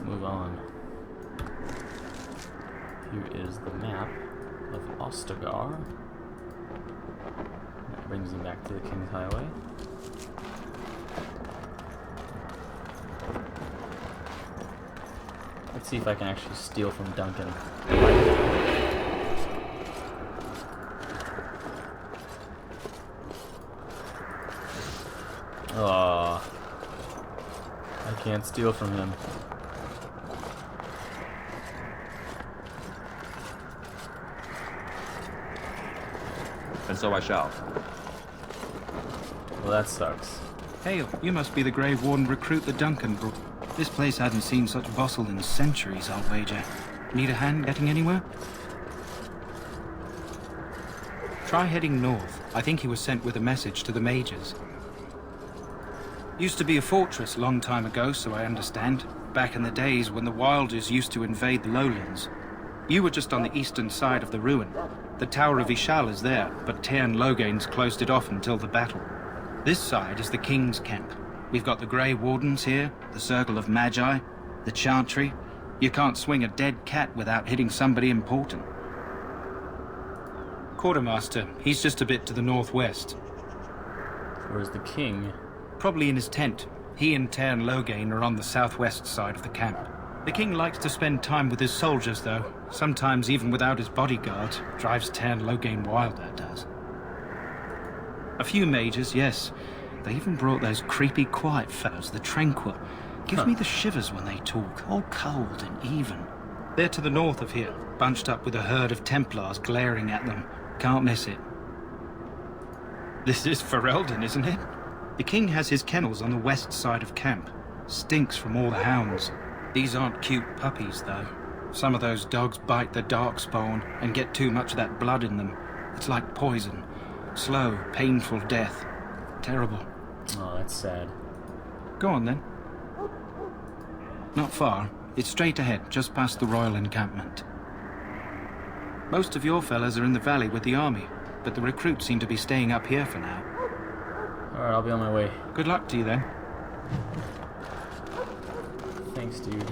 Move on. Here is the map of Ostagar. That brings me back to the King's Highway. Let's see if I can actually steal from Duncan. Oh, I can't steal from him. And so I shall. Well, that sucks. Hail, you must be the Grey Warden recruit that Duncan brought. This place hasn't seen such bustle in centuries, I'll wager. Need a hand getting anywhere? Try heading north. I think he was sent with a message to the mages. Used to be a fortress long time ago, so I understand. Back in the days when the Wilders used to invade the lowlands. You were just on the eastern side of the ruin. The Tower of Ishal is there, but Tairn Logain's closed it off until the battle. This side is the King's camp. We've got the Grey Wardens here, the Circle of Magi, the Chantry. You can't swing a dead cat without hitting somebody important. Quartermaster, he's just a bit to the northwest. Where's the king? Probably in his tent. He and Tairn Logain are on the southwest side of the camp. The king likes to spend time with his soldiers, though. Sometimes even without his bodyguard. Drives Tairn Logain wild, that does. A few mages, yes. They even brought those creepy quiet fellows, the Tranquil. Gives me the shivers when they talk, all cold and even. They're to the north of here, bunched up with a herd of Templars glaring at them. Can't miss it. This is Ferelden, isn't it? The king has his kennels on the west side of camp. Stinks from all the hounds. These aren't cute puppies, though. Some of those dogs bite the darkspawn and get too much of that blood in them. It's like poison. Slow, painful death. Terrible. Oh, that's sad. Go on, then. Not far. It's straight ahead, just past the royal encampment. Most of your fellas are in the valley with the army, but the recruits seem to be staying up here for now. Alright, I'll be on my way. Good luck to you, then. Thanks, dude.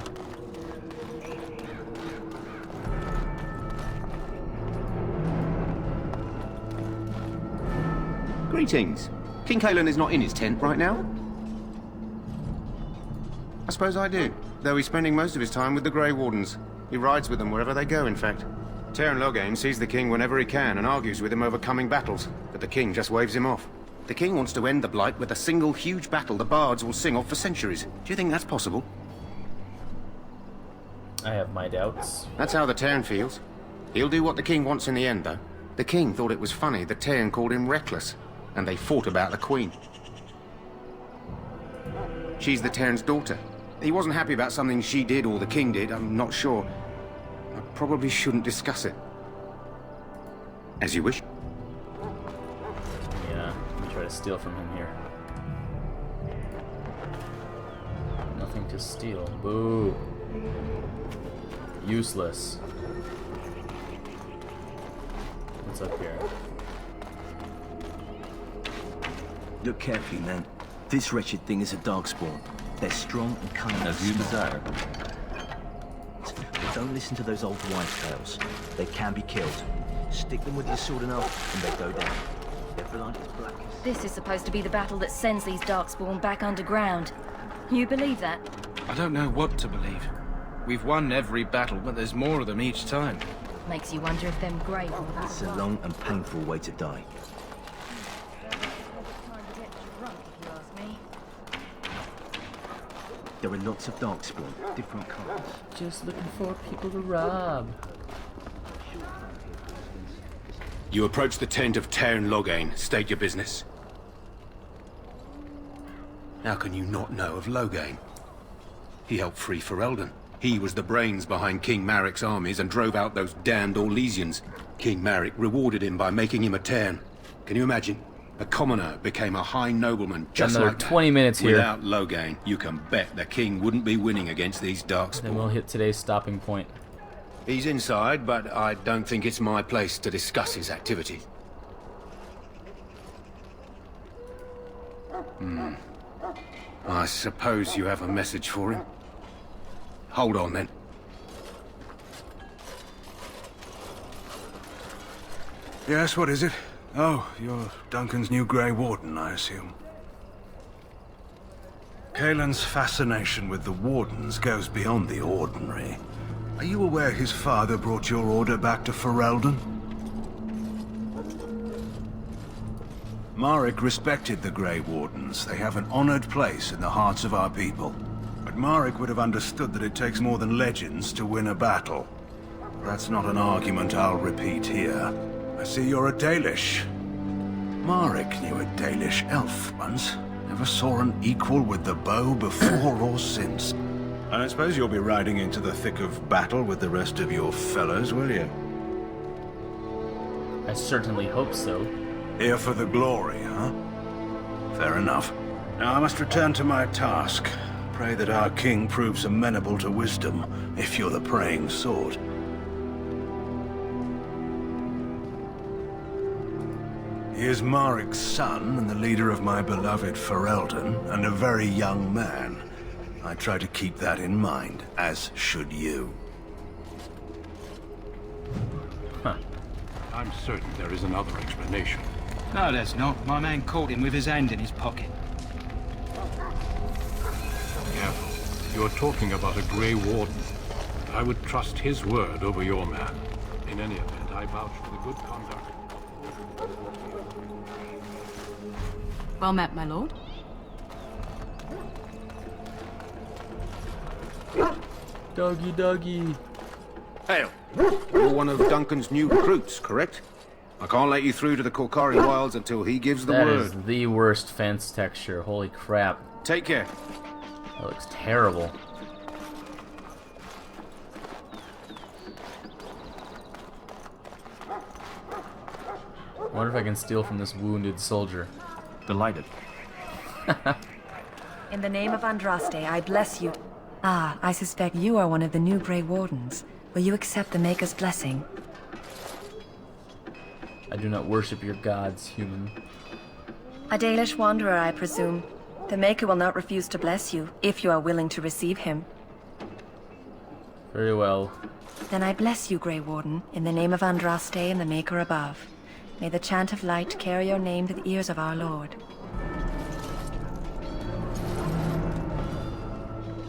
Greetings. King Cailan is not in his tent right now? I suppose I do, though he's spending most of his time with the Grey Wardens. He rides with them wherever they go, in fact. Tairn Logain sees the king whenever he can and argues with him over coming battles, but the king just waves him off. The king wants to end the Blight with a single huge battle the bards will sing of for centuries. Do you think that's possible? I have my doubts. That's how the Tairn feels. He'll do what the king wants in the end, though. The king thought it was funny that Tairn called him reckless, and they fought about the queen. She's the Tairn's daughter. He wasn't happy about something she did or the king did, I'm not sure. I probably shouldn't discuss it. As you wish. Yeah, let me try to steal from him here. Nothing to steal. Boo. Useless. What's up here? Look carefully, man. This wretched thing is a darkspawn. They're strong and cunning. As you desire. But don't listen to those old wives' tales. They can be killed. Stick them with your sword enough, and they go down. Their blood is black as... This is supposed to be the battle that sends these darkspawn back underground. You believe that? I don't know what to believe. We've won every battle, but there's more of them each time. Makes you wonder if them grey ones... It's a long and painful way to die. There are lots of darkspawn, different colors. Just looking for people to rob. You approach the tent of Tairn Logain. State your business. How can you not know of Logain? He helped free Ferelden. He was the brains behind King Maric's armies and drove out those damned Orlesians. King Maric rewarded him by making him a Tairn. Can you imagine? A commoner became a high nobleman just another like 20 minutes here. Without Logain, you can bet the king wouldn't be winning against these darkspawn. Then we'll hit today's stopping point. He's inside, but I don't think it's my place to discuss his activities. I suppose you have a message for him. Hold on, then. Yes, what is it? Oh, you're Duncan's new Grey Warden, I assume. Cailan's fascination with the Wardens goes beyond the ordinary. Are you aware his father brought your order back to Ferelden? Maric respected the Grey Wardens. They have an honored place in the hearts of our people. But Maric would have understood that it takes more than legends to win a battle. That's not an argument I'll repeat here. I see you're a Dalish. Maric knew a Dalish elf once. Never saw an equal with the bow before or since. I don't suppose you'll be riding into the thick of battle with the rest of your fellows, will you? I certainly hope so. Here for the glory, huh? Fair enough. Now I must return to my task. Pray that our king proves amenable to wisdom, if you're the praying sort. He is Marik's son and the leader of my beloved Ferelden, and a very young man. I try to keep that in mind, as should you. I'm certain there is another explanation. No, there's not. My man caught him with his hand in his pocket. Careful. You're talking about a Grey Warden. I would trust his word over your man. In any event, I vouch for the good conduct. Well met, my lord. Doggy, doggy. Hail. You're one of Duncan's new recruits, correct? I can't let you through to the Korkari Wilds until he gives the That word. is the worst fence texture. Holy crap. Take care. That looks terrible. I wonder if I can steal from this wounded soldier. Delighted. In the name of Andraste, I bless you. Ah, I suspect you are one of the new Grey Wardens. Will you accept the Maker's blessing? I do not worship your gods, human. A Dalish wanderer, I presume. The Maker will not refuse to bless you, if you are willing to receive him. Very well. Then I bless you, Grey Warden, in the name of Andraste and the Maker above. May the chant of light carry your name to the ears of our Lord.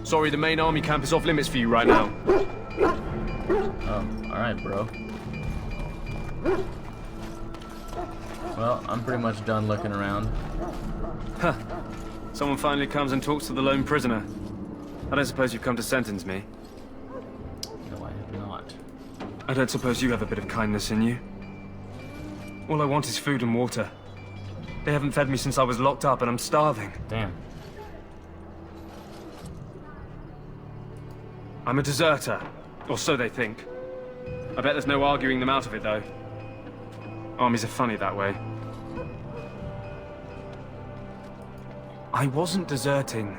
Sorry, the main army camp is off limits for you right now. Oh, alright, bro. Well, I'm pretty much done looking around. Huh. Someone finally comes and talks to the lone prisoner. I don't suppose you've come to sentence me. No, I have not. I don't suppose you have a bit of kindness in you. All I want is food and water. They haven't fed me since I was locked up and I'm starving. Damn. I'm a deserter, or so they think. I bet there's no arguing them out of it, though. Armies are funny that way. I wasn't deserting.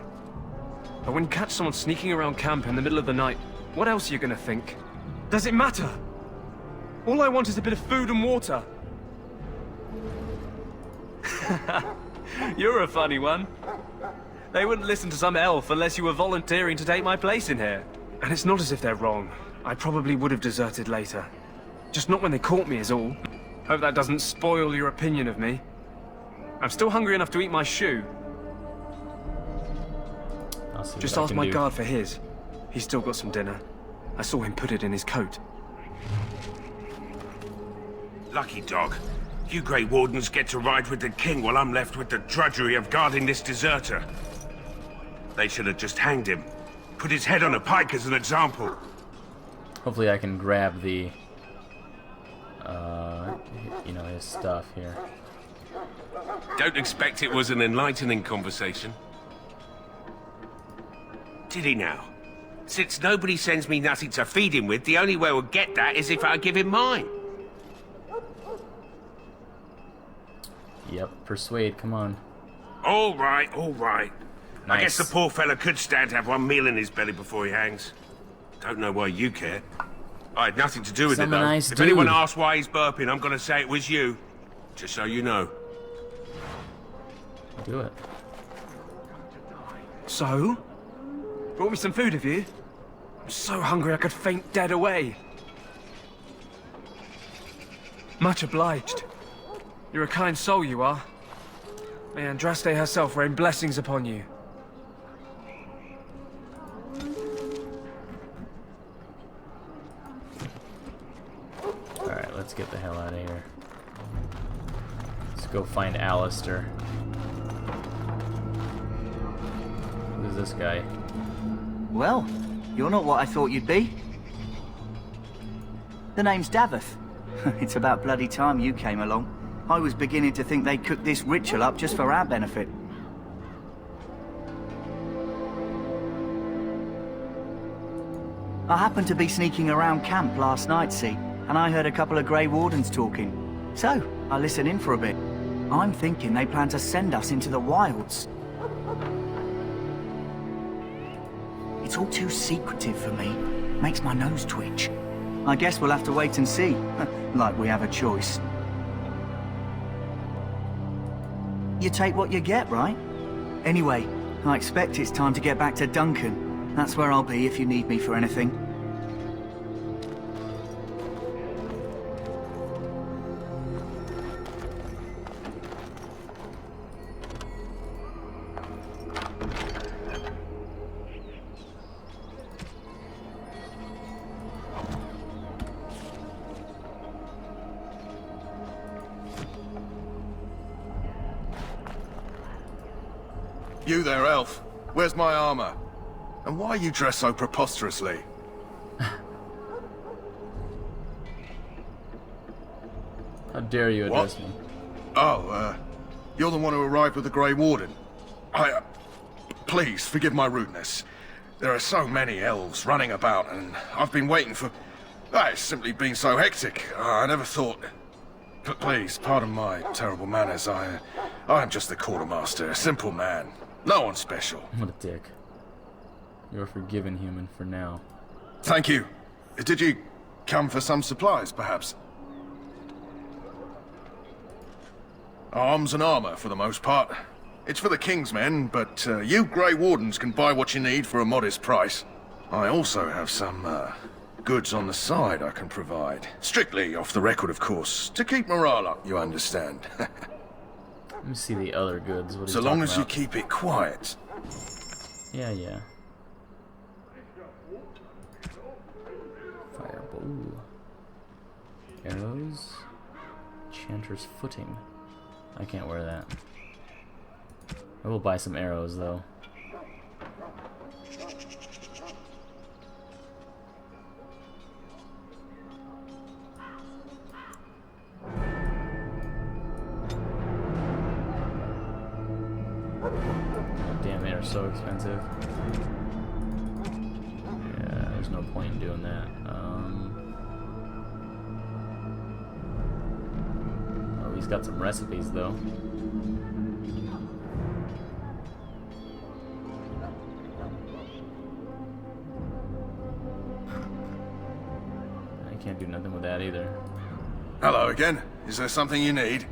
But when you catch someone sneaking around camp in the middle of the night, what else are you gonna think? Does it matter? All I want is a bit of food and water. You're a funny one. They wouldn't listen to some elf unless you were volunteering to take my place in here. And it's not as if they're wrong. I probably would have deserted later. Just not when they caught me is all. Hope that doesn't spoil your opinion of me. I'm still hungry enough to eat my shoe. Just ask my guard for his. He's still got some dinner. I saw him put it in his coat. Lucky dog. You Grey Wardens get to ride with the king while I'm left with the drudgery of guarding this deserter. They should have just hanged him. Put his head on a pike as an example. Hopefully I can grab the, you know, his stuff here. Don't expect it was an enlightening conversation. Did he now? Since nobody sends me nothing to feed him with, the only way we'll get that is if I give him mine. Yep, persuade, come on. All right, all right. Nice. I guess the poor fella could stand to have one meal in his belly before he hangs. Don't know why you care. I had nothing to do with it, though. Nice if anyone dude. asks why he's burping, I'm gonna say it was you. Just so you know. Do it. So? Brought me some food, have you? I'm so hungry I could faint dead away. Much obliged. You're a kind soul, you are. May Andraste herself rain blessings upon you. Alright, let's get the hell out of here. Let's go find Alistair. Who's this guy? Well, you're not what I thought you'd be. The name's Daveth. It's about bloody time you came along. I was beginning to think they'd cooked this ritual up just for our benefit. I happened to be sneaking around camp last night, see, and I heard a couple of Grey Wardens talking. So, I listened in for a bit. I'm thinking they plan to send us into the wilds. It's all too secretive for me. Makes my nose twitch. I guess we'll have to wait and see. Like we have a choice. You take what you get, right? Anyway, I expect it's time to get back to Duncan. That's where I'll be if you need me for anything. You there, elf. Where's my armor? And why are you dressed so preposterously? How dare you address me? Oh, you're the one who arrived with the Grey Warden. Please, forgive my rudeness. There are so many elves running about, and I've been waiting for... It's simply been so hectic. I never thought... Please, pardon my terrible manners. I am just the quartermaster, a simple man. No one special. What a dick. You're a forgiven human for now. Thank you. Did you come for some supplies, perhaps? Arms and armor, for the most part. It's for the King's men, but you Grey Wardens can buy what you need for a modest price. I also have some goods on the side I can provide. Strictly off the record, of course. To keep morale up, you understand. Let me see the other goods. What are So you long talking as you about? keep it quiet. Yeah, yeah. Fireball. Ooh. Arrows. Enchanter's footing. I can't wear that. I will buy some arrows, though. Damn, they are so expensive. Yeah, there's no point in doing that. Oh, he's got some recipes, though. I can't do nothing with that either. Hello again. Is there something you need?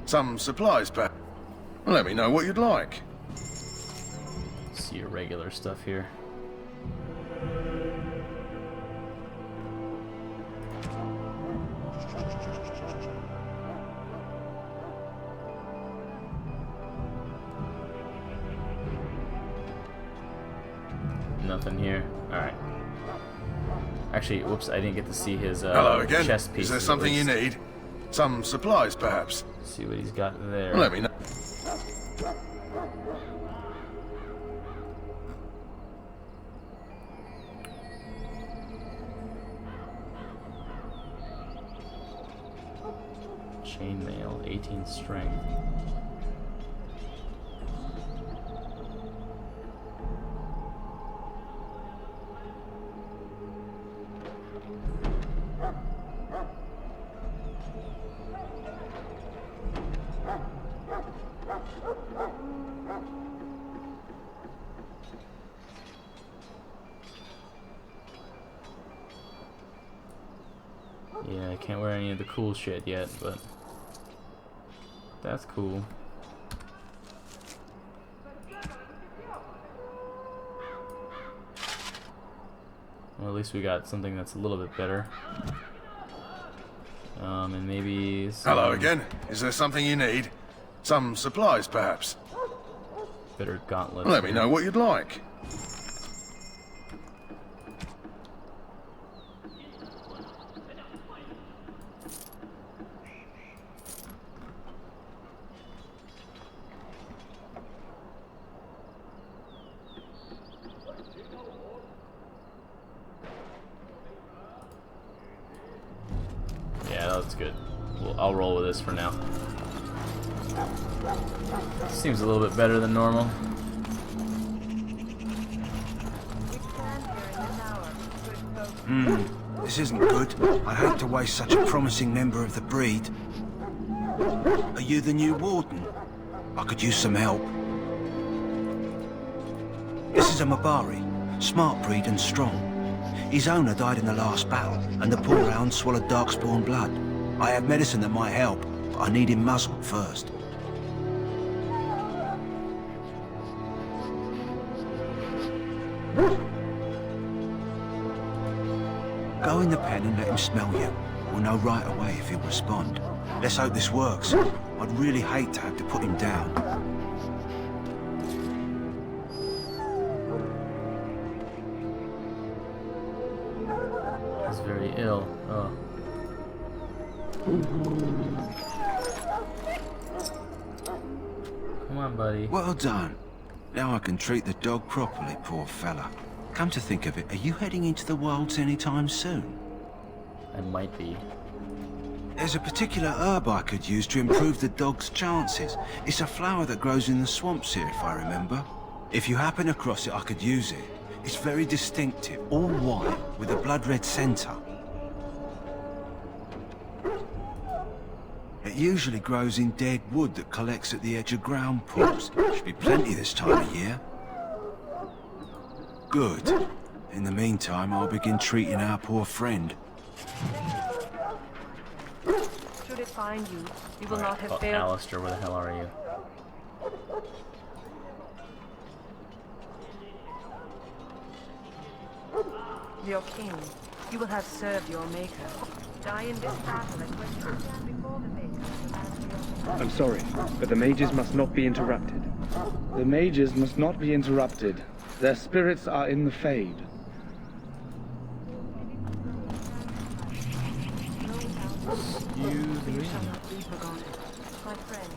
Some supplies, perhaps? Let me know what you'd like. See your regular stuff here. Nothing here. Alright. Actually, whoops, I didn't get to see his Hello again. chest piece. Is there something you need? Some supplies, perhaps? See what he's got there. Let me know. Chainmail, 18 strength. Yeah, I can't wear any of the cool shit yet, but that's cool. Well, at least we got something that's a little bit better. And maybe some Hello again. Is there something you need? Some supplies, perhaps? better gauntlets. Let me know what you'd like. Yeah, that's good. Well, I'll roll with this for now. Seems a little bit better than normal. This isn't good. I'd hate to waste such a promising member of the breed. Are you the new warden? I could use some help. This is a Mabari. Smart breed and strong. His owner died in the last battle, and the poor hound swallowed darkspawn blood. I have medicine that might help, but I need him muzzled first. Go in the pen and let him smell you. We'll know right away if he'll respond. Let's hope this works. I'd really hate to have to put him down. He's very ill. Oh. Come on, buddy. Well done. Now I can treat the dog properly, poor fella. Come to think of it, are you heading into the wilds anytime soon? I might be. There's a particular herb I could use to improve the dog's chances. It's a flower that grows in the swamps here, if I remember. If you happen across it, I could use it. It's very distinctive, all white, with a blood-red centre. It usually grows in dead wood that collects at the edge of ground pools. Should be plenty this time of year. Good. In the meantime, I'll begin treating our poor friend. Should it find you, you will not have Oh, failed. Alistair, where the hell are you? Your king, you will have served your maker. Die in this battle, and when you stand before the maker, I'm sorry, but the mages must not be interrupted. The mages must not be interrupted. Their spirits are in the Fade. Excuse me. my friend.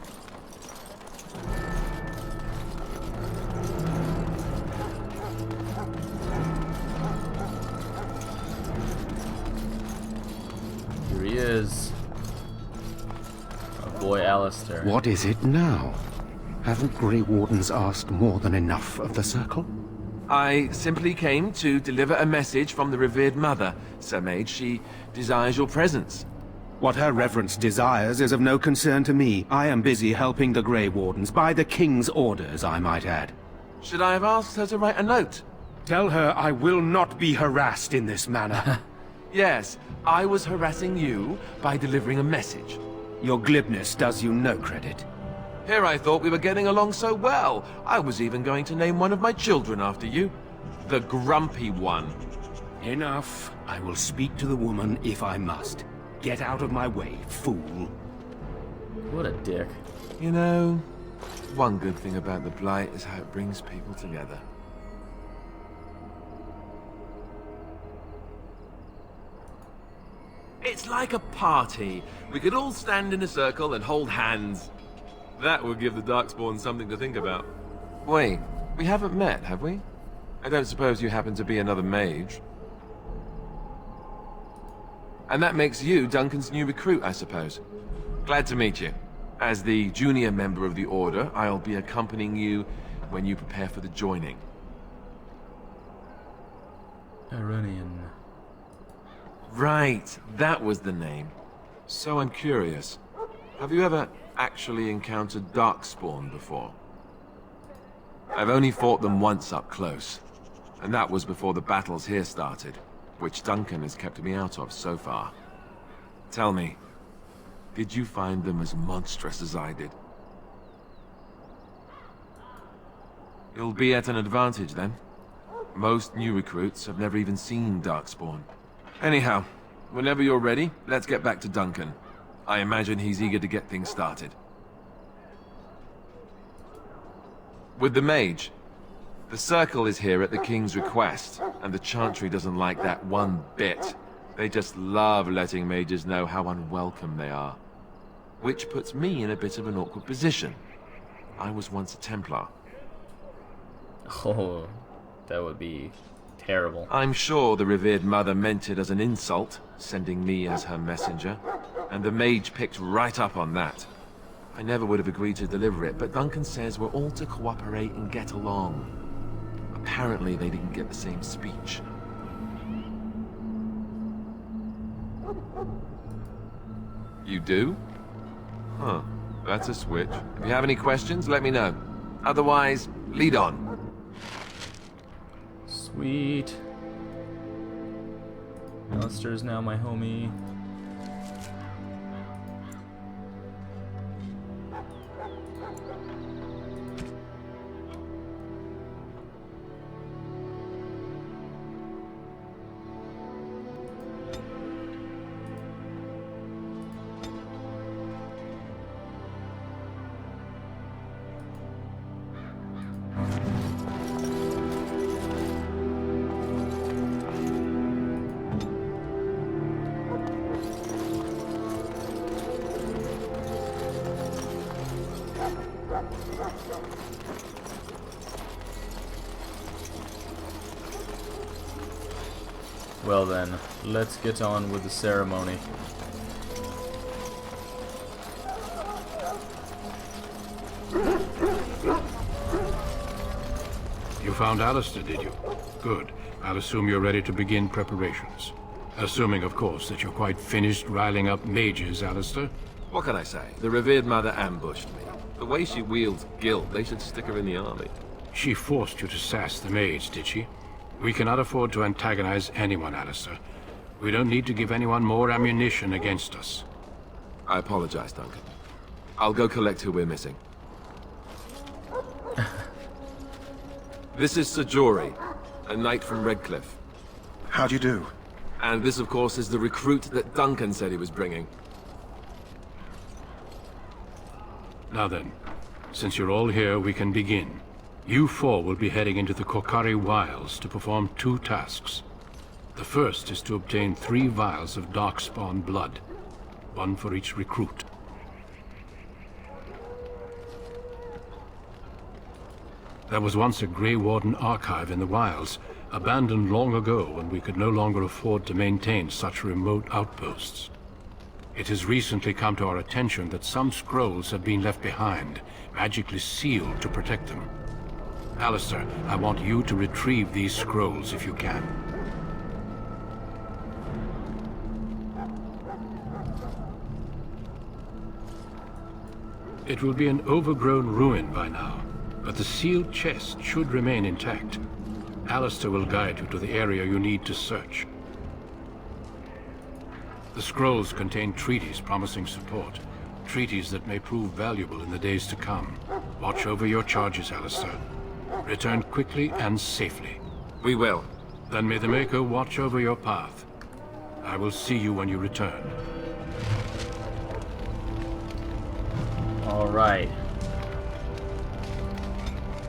Here he is. Our boy Alistair. What is it now? Haven't Grey Wardens asked more than enough of the Circle? I simply came to deliver a message from the revered mother, Sir Mage. She desires your presence. What her reverence desires is of no concern to me. I am busy helping the Grey Wardens, by the King's orders, I might add. Should I have asked her to write a note? Tell her I will not be harassed in this manner. Yes, I was harassing you by delivering a message. Your glibness does you no credit. Here I thought we were getting along so well. I was even going to name one of my children after you. The Grumpy One. Enough. I will speak to the woman if I must. Get out of my way, fool. What a dick. You know, one good thing about the Blight is how it brings people together. It's like a party. We could all stand in a circle and hold hands. That would give the Darkspawn something to think about. Wait, we haven't met, have we? I don't suppose you happen to be another mage. And that makes you Duncan's new recruit, I suppose. Glad to meet you. As the junior member of the Order, I'll be accompanying you when you prepare for the joining. Iranian. Right, that was the name. So I'm curious. Have you ever actually encountered Darkspawn before? I've only fought them once up close. And that was before the battles here started, which Duncan has kept me out of so far. Tell me, did you find them as monstrous as I did? You'll be at an advantage then. Most new recruits have never even seen Darkspawn. Anyhow, whenever you're ready, let's get back to Duncan. I imagine he's eager to get things started. With the mage, the Circle is here at the King's request, and the Chantry doesn't like that one bit. They just love letting mages know how unwelcome they are. Which puts me in a bit of an awkward position. I was once a Templar. Oh, that would be terrible. I'm sure the revered mother meant it as an insult, sending me as her messenger, and the mage picked right up on that. I never would have agreed to deliver it, but Duncan says we're all to cooperate and get along. Apparently they didn't get the same speech. You do? Huh, that's a switch. If you have any questions, let me know. Otherwise, lead on. Sweet. Alistair's now my homie. Well then, let's get on with the ceremony. You found Alistair, did you? Good. I'll assume you're ready to begin preparations. Assuming, of course, that you're quite finished riling up mages, Alistair. What can I say? The revered mother ambushed me. The way she wields guilt, they should stick her in the army. She forced you to sass the mage, did she? We cannot afford to antagonize anyone, Alistair. We don't need to give anyone more ammunition against us. I apologize, Duncan. I'll go collect who we're missing. This is Sir Jory, a knight from Redcliffe. How do you do? And this, of course, is the recruit that Duncan said he was bringing. Now then, since you're all here, we can begin. You four will be heading into the Kokari Wilds to perform 2 tasks. The first is to obtain 3 vials of Darkspawn blood, 1 for each recruit. There was once a Grey Warden archive in the wilds, abandoned long ago when we could no longer afford to maintain such remote outposts. It has recently come to our attention that some scrolls have been left behind, magically sealed to protect them. Alistair, I want you to retrieve these scrolls if you can. It will be an overgrown ruin by now, but the sealed chest should remain intact. Alistair will guide you to the area you need to search. The scrolls contain treaties promising support, treaties that may prove valuable in the days to come. Watch over your charges, Alistair. Return quickly and safely. We will. Then may the Maker watch over your path. I will see you when you return. Alright.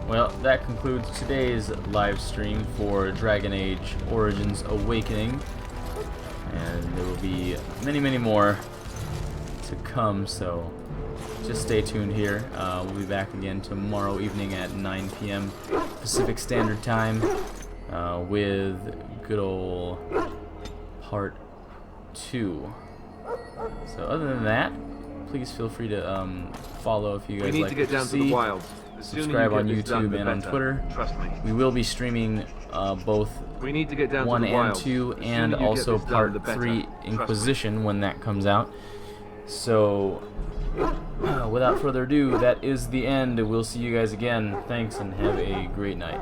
Well, that concludes today's live stream for Dragon Age Origins Awakening. And there will be many, many more to come, so just stay tuned here. We'll be back again tomorrow evening at 9 p.m. Pacific Standard Time with good old Part 2. So other than that, please feel free to follow if you guys like what you see. Subscribe on YouTube and on Twitter. Trust me. We will be streaming both 1 and 2 and also Part 3 Inquisition when that comes out. So without further ado, that is the end. We'll see you guys again. Thanks and have a great night.